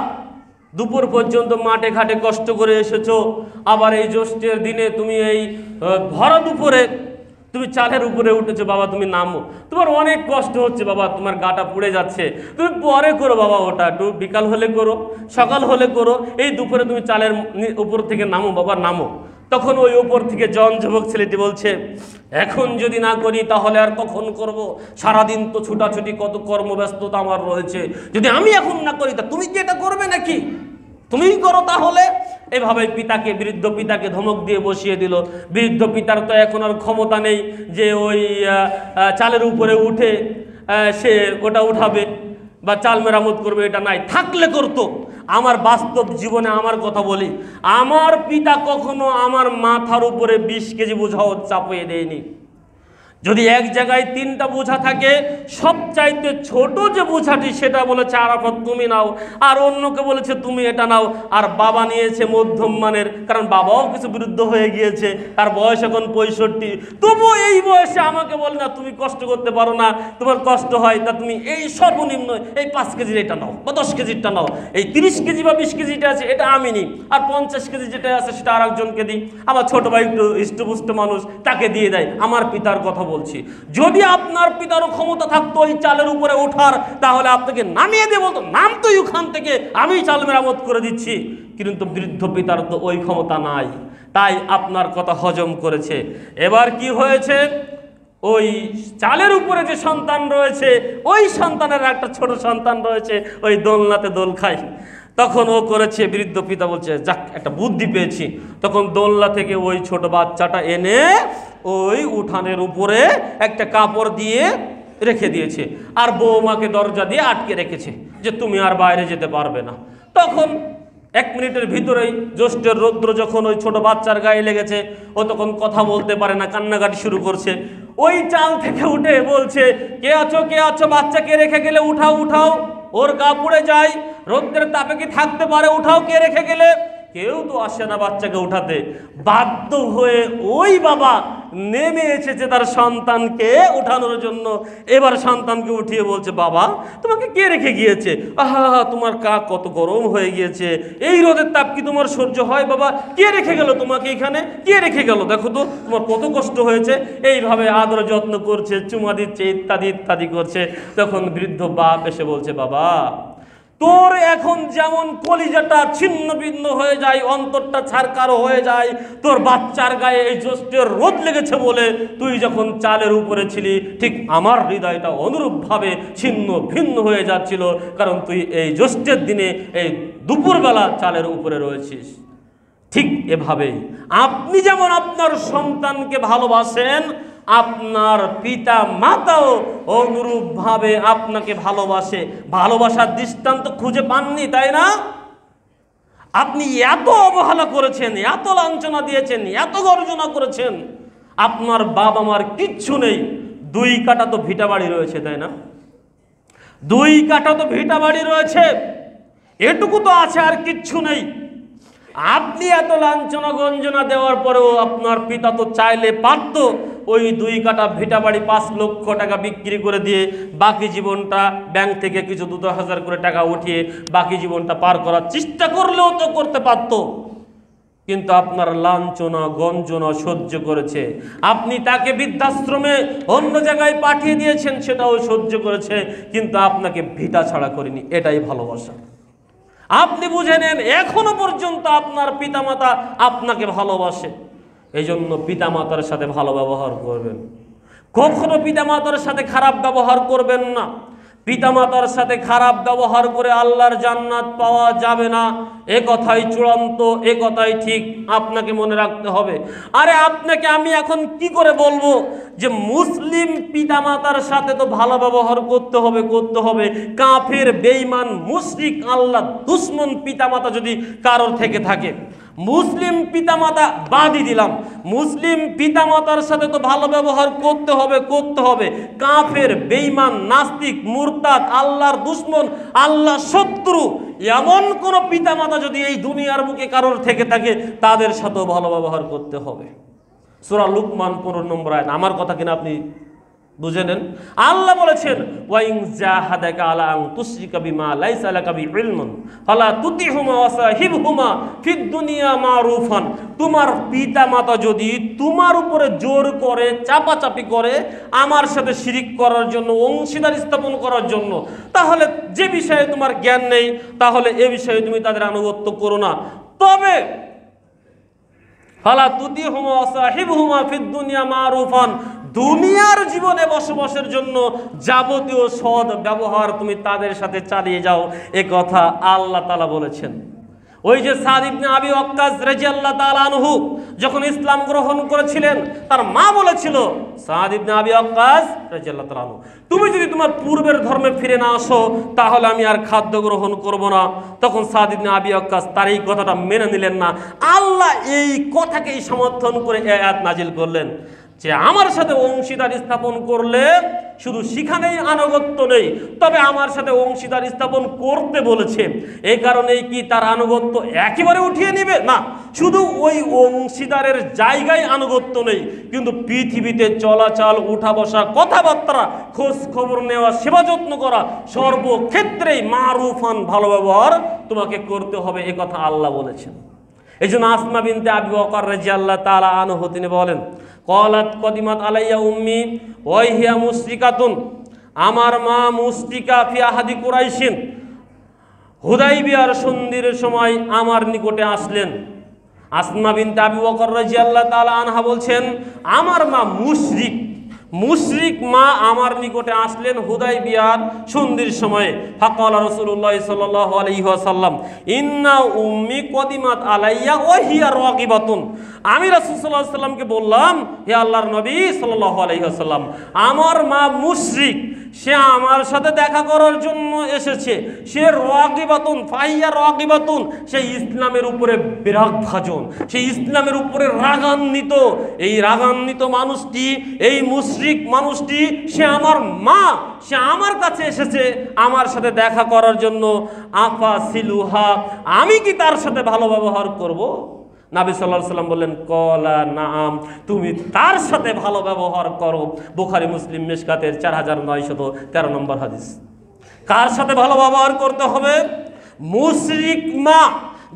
দুপুর পর্যন্ত মাঠে ঘাটে কষ্ট করে এসেছো, আবার এই জ্যৈষ্ঠের দিনে তুমি এই ভরা দুপুরে তুমি চালের উপরে উঠেছো, বাবা তুমি নামো, তোমার অনেক কষ্ট হচ্ছে বাবা, তোমার গাটা পুড়ে যাচ্ছে, তুমি পরে করো বাবা, ওটা একটু বিকাল হলে করো, সকাল হলে করো, এই দুপুরে তুমি চালের উপর থেকে নামো বাবা, নামো। তখন ওই উপর থেকে জন যুবক ছেলেটি বলছে, এখন যদি না করি তাহলে আর কখন করব? সারাদিন তো ছুটাছুটি, কত কর্মব্যস্ততা আমার রয়েছে, যদি আমি এখন না করি তা তুমি কি এটা করবে নাকি? তুমিই করো তাহলে। এভাবে পিতাকে, বৃদ্ধ পিতাকে ধমক দিয়ে বসিয়ে দিল। বৃদ্ধ পিতার তো এখন আর ক্ষমতা নেই যে ওই চালের উপরে উঠে সে ওটা উঠাবে বা চাল মেরামত করবে, এটা নাই, থাকলে করতো। আমার বাস্তব জীবনে আমার কথা বলি, আমার পিতা কখনো আমার মাথার উপরে 20 কেজি বোঝাও চাপিয়ে দেয়নি। যদি এক জায়গায় 3টা বোঝা থাকে, সবচাইতে ছোট যে বোঝাটি সেটা বলেছে আরাফাত তুমি নাও, আর অন্যকে বলেছে তুমি এটা নাও, আর বাবা নিয়েছে মধ্যম মানের, কারণ বাবাও কিছু বৃদ্ধ হয়ে গিয়েছে, তার বয়স এখন 65, তবু এই বয়সে আমাকে বলে না তুমি কষ্ট করতে পারো না, তোমার কষ্ট হয়, তা তুমি এই সর্বনিম্ন এই 5 কেজির এটা নাও বা 10 কেজিরটা নাও, এই 30 কেজি বা 20 কেজিটা আছে এটা আমি নিই, আর 50 কেজি যেটা আছে সেটা আর একজনকে দিই, আমার ছোট ভাই একটু হৃষ্টপুষ্ট মানুষ তাকে দিয়ে দেয়। আমার পিতার কথা বলছি, যদি আপনার পিতারও ক্ষমতা থাকতো ওই চালের উপরে ওঠার, তাহলে আপনাকে নামিয়ে দেবো, তো নাম তো ওখান থেকে, আমি চাল মেরামত করে দিচ্ছি। কিন্তু বৃদ্ধ পিতার তো ওই ক্ষমতা নাই, তাই আপনার কথা হজম করেছে। এবার কি হয়েছে, ওই চালের উপরে যে সন্তান রয়েছে, ওই সন্তানের একটা ছোট সন্তান রয়েছে, ওই দোলনাতে দোল খায়। তখন ও করেছে, বৃদ্ধ পিতা বলছে, যাক একটা বুদ্ধি পেয়েছি। তখন দোলনা থেকে ওই ছোট বাচ্চাটা এনে ওই উঠানের উপরে একটা কাপড় দিয়ে রেখে দিয়েছে, আর বৌমাকে দরজা দিয়ে আটকে রেখেছে যে তুমি আর বাইরে যেতে পারবে না। তখন 1 মিনিটের ভিতরেই জ্যৈষ্ঠের রৌদ্র যখন ওই ছোট বাচ্চার গায়ে লেগেছে, ও তখন কথা বলতে পারে না, কান্নাকাটি শুরু করছে। ওই চাল থেকে উঠে বলছে, কে আছো, কে আছো, বাচ্চাকে রেখে গেলে উঠাও, উঠাও, ওর গা পুড়ে যায়, রৌদ্রের তাপে কি থাকতে পারে, উঠাও, কে রেখে গেলে। কেউ তো আসে না বাচ্চাকে উঠাতে। বাধ্য হয়ে ওই বাবা নেমে এসেছে তার সন্তানকে উঠানোর জন্য। এবার সন্তানকে উঠিয়ে বলছে, বাবা তোমাকে কে রেখে গিয়েছে? আহা, তোমার কাক কত গরম হয়ে গিয়েছে, এই রোদের তাপ কি তোমার সহ্য হয়? বাবা কে রেখে গেল তোমাকে এখানে, কে রেখে গেল, দেখো তো তোমার কত কষ্ট হয়েছে। এইভাবে আদর যত্ন করছে, চুমা দিচ্ছে, ইত্যাদি ইত্যাদি করছে। তখন বৃদ্ধ বাপ এসে বলছে, বাবা তোর এখন যেমন কলিজাটা ছিন্ন ভিন্ন হয়ে যায়, অন্তরটা ছারকার হয়ে যায়, তোর বাচ্চার গায়ে এই জ্যৈষ্ঠের রোদ লেগেছে বলে তুই যখন চালের উপরে ছিলি, ঠিক আমার হৃদয়টা অনুরূপভাবে ছিন্ন ভিন্ন হয়ে যাচ্ছিল, কারণ তুই এই জ্যৈষ্ঠের দিনে এই দুপুরবেলা চালের উপরে রয়েছিস। ঠিক এভাবেই আপনি যেমন আপনার সন্তানকে ভালোবাসেন, আপনার পিতা মাতাও অনুরূপভাবে আপনাকে ভালোবাসে। ভালোবাসার দৃষ্টান্ত খুঁজে পাননি, তাই না?
আপনি এত অবহেলা করেছেন, এত লাঞ্ছনা দিয়েছেন, এত গর্জনা করেছেন, আপনার বাবা মার কিচ্ছু নেই, 2 কাঠা তো ভিটা বাড়ি রয়েছে, তাই না? 2 কাঠা তো ভিটা বাড়ি রয়েছে, এটুকু তো আছে, আর কিচ্ছু নেই। আপনি এত লাঞ্ছনা গঞ্জনা দেওয়ার পরেও আপনার পিতা তো চাইলে পারত ওই 2 কাঠা ভিটা বাড়ি 5 লক্ষ টাকা বিক্রি করে দিয়ে বাকি জীবনটা ব্যাংক থেকে কিছু 2,000 করে টাকা উঠিয়ে বাকি জীবনটা পার করার চেষ্টা করলেও তো করতে পারত। কিন্তু আপনার লাঞ্ছনা গঞ্জনা সহ্য করেছে, আপনি তাকে বৃদ্ধাশ্রমে অন্য জায়গায় পাঠিয়ে দিয়েছেন, সেটাও সহ্য করেছে, কিন্তু আপনাকে ভিটা ছাড়া করেনি। এটাই ভালোবাসা। আপনি বুঝে নেন, এখনো পর্যন্ত আপনার পিতামাতা আপনাকে ভালোবাসে। এই জন্য পিতামাতার সাথে ভালো ব্যবহার করবেন, কখনো পিতামাতার সাথে খারাপ ব্যবহার করবেন না। পিতামাতার সাথে খারাপ ব্যবহার করে আল্লাহর জান্নাত পাওয়া যাবে না, এ কথাই চূড়ান্ত, এ কথাই ঠিক, আপনাকে মনে রাখতে হবে। আরে আপনাকে আমি এখন কি করে বলবো যে মুসলিম পিতামাতার সাথে তো ভালো ব্যবহার করতে হবে, কাফের বেঈমান মুশরিক আল্লাহ দুশমন পিতামাতা যদি কারোর থেকে থাকে, মুসলিম পিতামাতা বাদই দিলাম, মুসলিম পিতামাতার সাথে তো ভালো ব্যবহার করতে হবে, কাফের বেঈমান নাস্তিক মুরতাদ আল্লাহর দুশমন আল্লাহ শত্রু এমন কোন পিতামাতা যদি এই দুনিয়ার বুকে কারোর থেকে থাকে, তাদের সাথেও ভালো ব্যবহার করতে হবে। সূরা লুকমান 15 নম্বর আয়াত, আমার কথা কিনা আপনি বুঝে নেন। আল্লাহ বলেছেন, ওয়াইন জাহাদাকা আলা আন তুশরিকা বিমা লাইসা লাকা বিইলমুন ফালা তুতিহুমা ওয়াসাহিবহুমা ফিদ দুনিয়া মারুফান। তোমার পিতামাতা যদি তোমার উপরে জোর করে, চাপাচাপি করে আমার সাথে শিরিক করার জন্য, অংশীদার স্থাপন করার জন্য, তাহলে যে বিষয়ে তোমার জ্ঞান নেই, তাহলে এ বিষয়ে তুমি তাদের আনুগত্য করো না। তবে ফালা তুতিহুমা ওয়াসাহিবহুমা ফিদ দুনিয়া মারুফান, দুনিয়ার জীবনে বসবাসের জন্য যাবতীয় সৎ ব্যবহার তুমি তাদের সাথে চালিয়ে যাও, এ কথা আল্লাহ তাআলা বলেছেন। ওই যে সাদ ইবনে আবি ওয়াক্কাস রাদিয়াল্লাহু তাআলা আনহু যখন ইসলাম গ্রহণ করেছিলেন, তার মা বলেছিল, সাদ ইবনে আবি ওয়াক্কাস রাদিয়াল্লাহু তাআলা আনহু, তুমি যদি তোমার পূর্বের ধর্মে ফিরে না আসো, তাহলে আমি আর খাদ্য গ্রহণ করব না। তখন সাদ ইবনে আবি ওয়াক্কাস তার এই কথাটা মেনে নিলেন না। আল্লাহ এই কথাকেই সমর্থন করে এই আয়াত নাজিল করলেন যে আমার সাথে অংশীদার স্থাপন করলে শুধু সেখানেই আনুগত্য নেই, তবে আমার সাথে অংশীদার স্থাপন করতে বলেছে। এই কারণেই কি তার আনুগত্য একেবারে উঠিয়ে নিবে না, শুধু ওই অংশীদারের জায়গায় আনুগত্য নেই, কিন্তু পৃথিবীতে চলাচল, উঠা বসা, কথাবার্তা, খোঁজ খবর নেওয়া, সেবা যত্ন করা, সর্বক্ষেত্রেই মারুফান ভালো ব্যবহার তোমাকে করতে হবে, এ কথা আল্লাহ বলেছেন। এই জন্য আসমা বিনতে আবি ওয়াক্কাস রাদিয়াল্লাহু তাআলা আনহু তিনি বলেন, ক্বালাত কদিমাত আলাইয়া উম্মি ওয়া হিয়া মুশরিকাতুন, আমার মা মুশরিকা ফি আহাদি কুরাইশিন, হুদাইবিয়ার সন্ধির সময় আমার নিকটে আসলেন। আসমা বিনতে আবি ওয়াক্কাস রাদিয়াল্লাহু তাআলা আনহা বলছেন, আমার মা মুশরিক মা আমার নিকটে আসলেন হুদাইবিয়ার সন্ধির সময়ে। ফাকালা রাসূলুল্লাহ সাল্লাল্লাহু আলাইহি ওয়াসাল্লাম, ইন্না উম্মি কদিমাত আলাইয়া ওয়া হিয়া রাগিবাতুন। আমি রাসূল সাল্লাল্লাহু আলাইহি ওয়াসাল্লামকে বললাম, হে আল্লাহর নবী সাল্লাল্লাহু আলাইহি ওয়াসাল্লাম, আমার মা মুশরিক, সে আমার সাথে দেখা করার জন্য এসেছে, সে রাগিবাতুন, ফাহিয়া রাগিবাতুন, সে ইসলামের উপরে বিরাগভাজন, সে ইসলামের উপরে রাগান্বিত। এই রাগান্বিত মানুষটি, এই মুশরিক মানুষটি, সে আমার মা, সে আমার কাছে এসেছে আমার সাথে দেখা করার জন্য। আফা সিলুহা, আমি কি তার সাথে ভালো ব্যবহার করব? নবী সাল্লাল্লাহু আলাইহি ওয়াসাল্লাম বললেন, কলা নাম, তুমি তার সাথে ভালো ব্যবহার করো। বুখারী মুসলিম মিশকাতের 4913 নম্বর হাদিস। কার সাথে ভালো ব্যবহার করতে হবে? মুশরিক মা,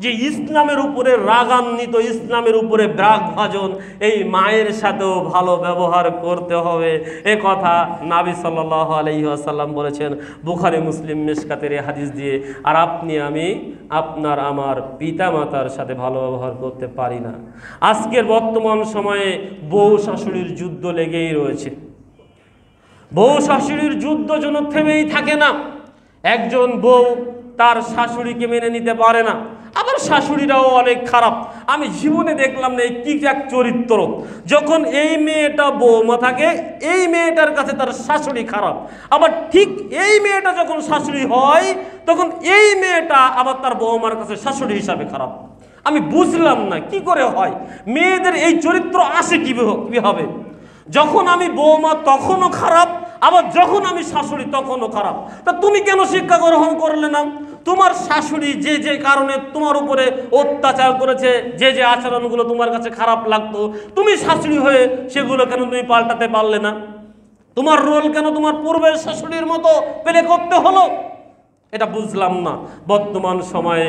যে ইসলামের উপরে রাগান্বিত, ইসলামের উপরে বিরাগভাজন, এই মায়ের সাথেও ভালো ব্যবহার করতে হবে, এ কথা নবী সাল্লাল্লাহু আলাইহি ওয়াসাল্লাম বলেছেন বুখারী মুসলিম মিশকাতের এই হাদিস দিয়ে। আর আপনি আমি, আপনার আমার পিতা মাতার সাথে ভালো ব্যবহার করতে পারি না। আজকের বর্তমান সময়ে বউ শাশুড়ির যুদ্ধ লেগেই রয়েছে। বউ শাশুড়ির যুদ্ধ যেন থেমেই থাকে না। একজন বউ তার শাশুড়িকে মেনে নিতে পারে না, আবার আমার শাশুড়িরাও অনেক খারাপ, আমি জীবনে দেখলাম না এই কি এক চরিত্র। যখন এই মেয়েটা বৌমা থাকে, এই মেয়েটার কাছে তার শাশুড়ি খারাপ, আবার ঠিক এই মেয়েটা যখন শাশুড়ি হয় তখন এই মেয়েটা আবার তার বৌমার কাছে শাশুড়ি হিসাবে খারাপ। আমি বুঝলাম না কি করে হয়, মেয়েদের এই চরিত্র আসে কিভাবে। যখন আমি বৌমা তখনও খারাপ, আবার যখন আমি শাশুড়ি তখনও খারাপ। তা তুমি কেন শিক্ষা গ্রহণ করলে না? তোমার শাশুড়ি যে যে কারণে তোমার উপরে অত্যাচার করেছে, যে যে আচরণগুলো তোমার কাছে খারাপ লাগতো, তুমি শাশুড়ি হয়ে সেগুলো কেন তুমি পাল্টাতে পারলে না? তোমার রোল কেন তোমার পূর্বের শাশুড়ির মতো প্লে করতে হলো? এটা বুঝলাম না। বর্তমান সময়ে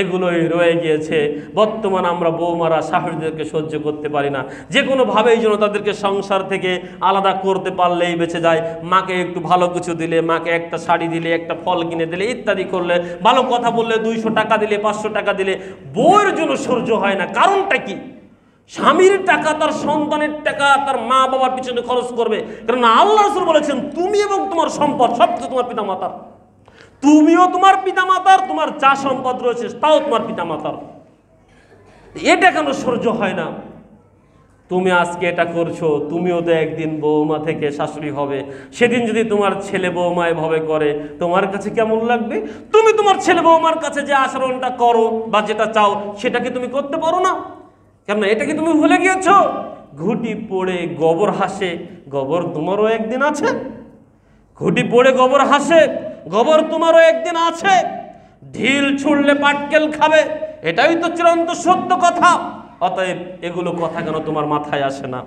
এগুলোই রয়ে গিয়েছে। বর্তমান আমরা বৌমারা শাশুড়িদেরকে সহ্য করতে পারি না, যে কোনোভাবেই যেন তাদেরকে সংসার থেকে আলাদা করতে পারলেই বেঁচে যায়। মাকে একটু ভালো কিছু দিলে, মাকে একটা শাড়ি দিলে, একটা ফল কিনে দিলে, ইত্যাদি করলে, ভালো কথা বললে, 200 টাকা দিলে, 500 টাকা দিলে, বউয়ের জন্য সহ্য হয় না। কারণটা কি? স্বামীর টাকা, তার সন্তানের টাকা তার মা বাবার পিছনে খরচ করবে, কারণ আল্লাহ রাসূল বলেছেন তুমি এবং তোমার সম্পদ সবকিছু তোমার পিতামাতার। তুমিও তোমার পিতামাতার, তোমার যা সম্পদ রয়েছে তাও তোমার পিতামাতার। এটা কেন সহ্য হয় না? তুমি আজকে এটা করছো, তুমিও তো একদিন বৌমা থেকে শাশুড়ি হবে। সেদিন যদি তোমার ছেলে বৌমা এভাবে করে, তোমার কাছে কেমন লাগবে? তুমি তোমার ছেলে বৌমার কাছে যে আচরণটা করো বা যেটা চাও সেটা কি তুমি করতে পারো না? কেন এটা কি তুমি ভুলে গিয়েছো? ঘুটি পড়ে গোবর হাসে, গোবর তোমারও একদিন আছে। ঘুটি পড়ে গোবর হাসে, গোবর তোমারও একদিন আছে। ঢিল ছুড়লে পাটকেল খাবে, এটাই তো চিরন্ত সত্য কথা। অতএব এগুলো কথা কেন তোমার মাথায় আসে না?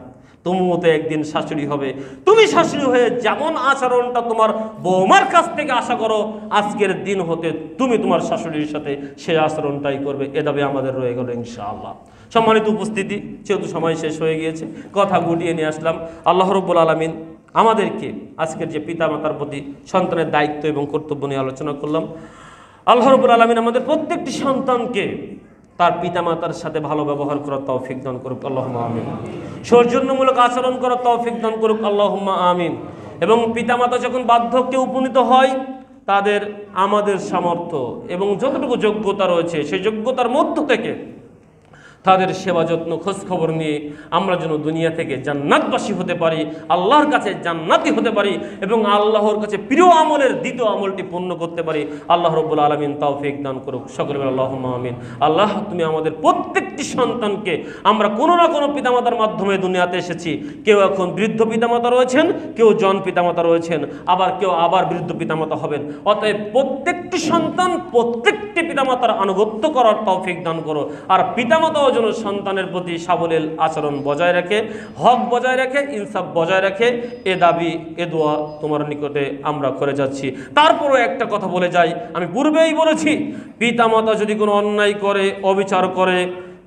তুমিও তো একদিন শাশুড়ি হবে। তুমি শাশুড়ি হয়ে যেমন আচরণটা তোমার বৌমার কাছ থেকে আশা করো, আজকের দিন হতে তুমি তোমার শাশুড়ির সাথে সেই আচরণটাই করবে। এ দাবি আমাদের রয়ে গেল ইনশাআল্লাহ। সম্মানিত উপস্থিতি, যেহেতু সময় শেষ হয়ে গিয়েছে, কথা গুটিয়ে নিয়ে আসলাম। আল্লাহ রাব্বুল আলামিন আমাদেরকে আজকের যে পিতামাতার প্রতি সন্তানের দায়িত্ব এবং কর্তব্য নিয়ে আলোচনা করলাম, আল্লাহ রাব্বুল আলামিন আমাদের প্রত্যেকটি সন্তানকে তার পিতামাতার সাথে ভালো ব্যবহার করার তৌফিক দান করুক, আল্লাহুম্মা আমিন। সৌজন্যমূলক আচরণ করার তৌফিক দান করুক, আল্লাহুম্মা আমিন। এবং পিতামাতা যখন বার্ধক্যে উপনীত হয়, তাদের আমাদের সামর্থ্য এবং যতটুকু যোগ্যতা রয়েছে সেই যোগ্যতার মধ্য থেকে তাদের সেবা যত্ন খোঁজ খবর নিয়ে আমরা যেন দুনিয়া থেকে জান্নাতবাসী হতে পারি, আল্লাহর কাছে জান্নাতি হতে পারি এবং আল্লাহর কাছে প্রিয় আমলের দ্বিতীয় আমলটি পূর্ণ করতে পারি। আল্লাহ রাব্বুল আলামিন তৌফিক দান করুক, সকলে বলে আল্লাহুম্মা আমিন। আল্লাহ, তুমি আমাদের প্রত্যেকটি সন্তানকে, আমরা কোনো না কোনো পিতামাতার মাধ্যমে দুনিয়াতে এসেছি। কেউ এখন বৃদ্ধ পিতামাতা রয়েছেন, কেউ জন পিতামাতা রয়েছেন, আবার কেউ বৃদ্ধ পিতামাতা হবেন। অতএব প্রত্যেকটি সন্তান প্রত্যেকটি পিতামাতার আনুগত্য করার তৌফিক দান করো। আর পিতামাতা যেন সন্তানের প্রতি সাবলীল আচরণ বজায় রাখে, হক বজায় রাখে, ইনসাফ বজায় রাখে। এ দাবি, এ দোয়া তোমার নিকটে আমরা করে যাচ্ছি। তারপরও একটা কথা বলে যাই, আমি পূর্বেই বলেছি, পিতামাতা যদি কোনো অন্যায় করে, অবিচার করে,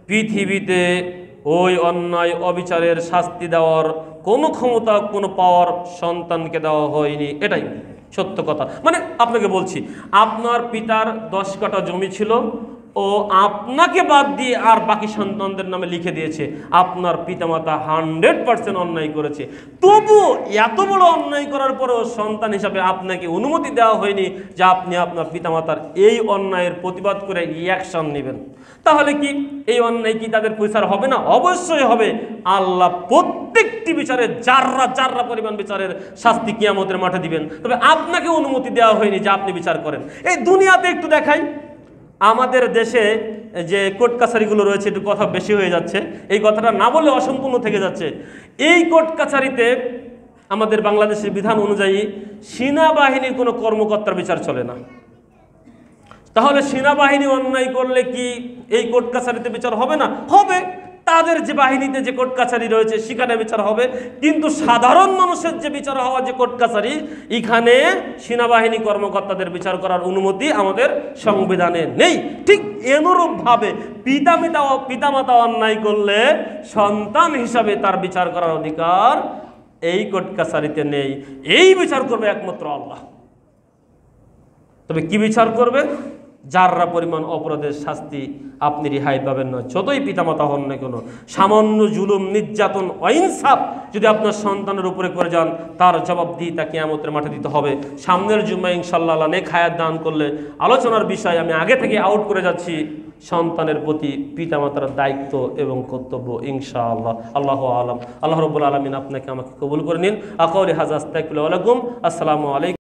পৃথিবীতে ওই অন্যায় অবিচারের শাস্তি দেওয়ার কোনো ক্ষমতা, কোনো পাওয়ার সন্তানকে দেওয়া হয়নি। এটাই সত্য কথা। মানে আপনাকে বলছি, আপনার পিতার 10 কাঠা জমি ছিল, ও আপনাকে বাদ দিয়ে আর বাকি সন্তানদের নামে লিখে দিয়েছে। আপনার পিতামাতা 100% অন্যায় করেছে, তবু এত বড় অন্যায় করার পরেও সন্তান হিসাবে আপনাকে অনুমতি দেওয়া হয়নি যে আপনি আপনার পিতামাতার এই অন্যায়ের প্রতিবাদ করে অ্যাকশন নেবেন। তাহলে কি এই অন্যায় কি তাদের বিচার হবে না? অবশ্যই হবে। আল্লাহ প্রত্যেকটি বিচারে জাররা জাররা পরিমাণ বিচারের শাস্তি কিয়ামতের মাঠে দিবেন। তবে আপনাকে অনুমতি দেওয়া হয়নি যে আপনি বিচার করেন। এই দুনিয়াতে একটু দেখাই, আমাদের দেশে যে কোর্ট কাছারিগুলো রয়েছে, একটু কথা বেশি হয়ে যাচ্ছে, এই কথাটা না বলে অসম্পূর্ণ থেকে যাচ্ছে। এই কোর্ট কাছারিতে আমাদের বাংলাদেশের বিধান অনুযায়ী সেনাবাহিনীর কোনো কর্মকর্তার বিচার চলে না। তাহলে সেনাবাহিনী অন্যায় করলে কি এই কোর্ট কাছারিতে বিচার হবে না? হবে। তাদের যে বাহিনীতে যে কোর্ট কাছারি রয়েছে সেখানে বিচার হবে, কিন্তু সাধারণ মানুষের যে বিচার হওয়া যে কোর্ট কাছারি, এখানে সেনাবাহিনী কর্মকর্তাদের বিচার করার অনুমতি আমাদের সংবিধানে নেই। ঠিক অনুরূপভাবে পিতামাতা অন্যায় করলে সন্তান হিসাবে তার বিচার করার অধিকার এই কোর্ট কাছারিতে নেই। এই বিচার করবে একমাত্র আল্লাহ। তবে কি বিচার করবে?
যাররা পরিমাণ অপরাধের শাস্তি আপনি রেহাই পাবেন না। যতই পিতামাতা হন না কেন, সামান্য জুলুম, নির্যাতন, অহিংসাপ যদি আপনার সন্তানের উপরে করে যান, তার জবাবদিহি তা কিয়ামতের মাঠে দিতে হবে। সামনের জুম্মায় ইনশাআল্লাহ নেক হায়াত দান করলে আলোচনার বিষয় আমি আগে থেকে আউট করে যাচ্ছি, সন্তানের প্রতি পিতামাতার দায়িত্ব এবং কর্তব্য ইনশাআল্লাহ। আল্লাহু আলাম। আল্লাহ রাব্বুল আলামিন আপনাকে আমাকে কবুল করে নিন। আকাউলি হাযা আস্তাগফিরুল্লাহ ওয়া লাকুম। আসসালামু আলাইকুম।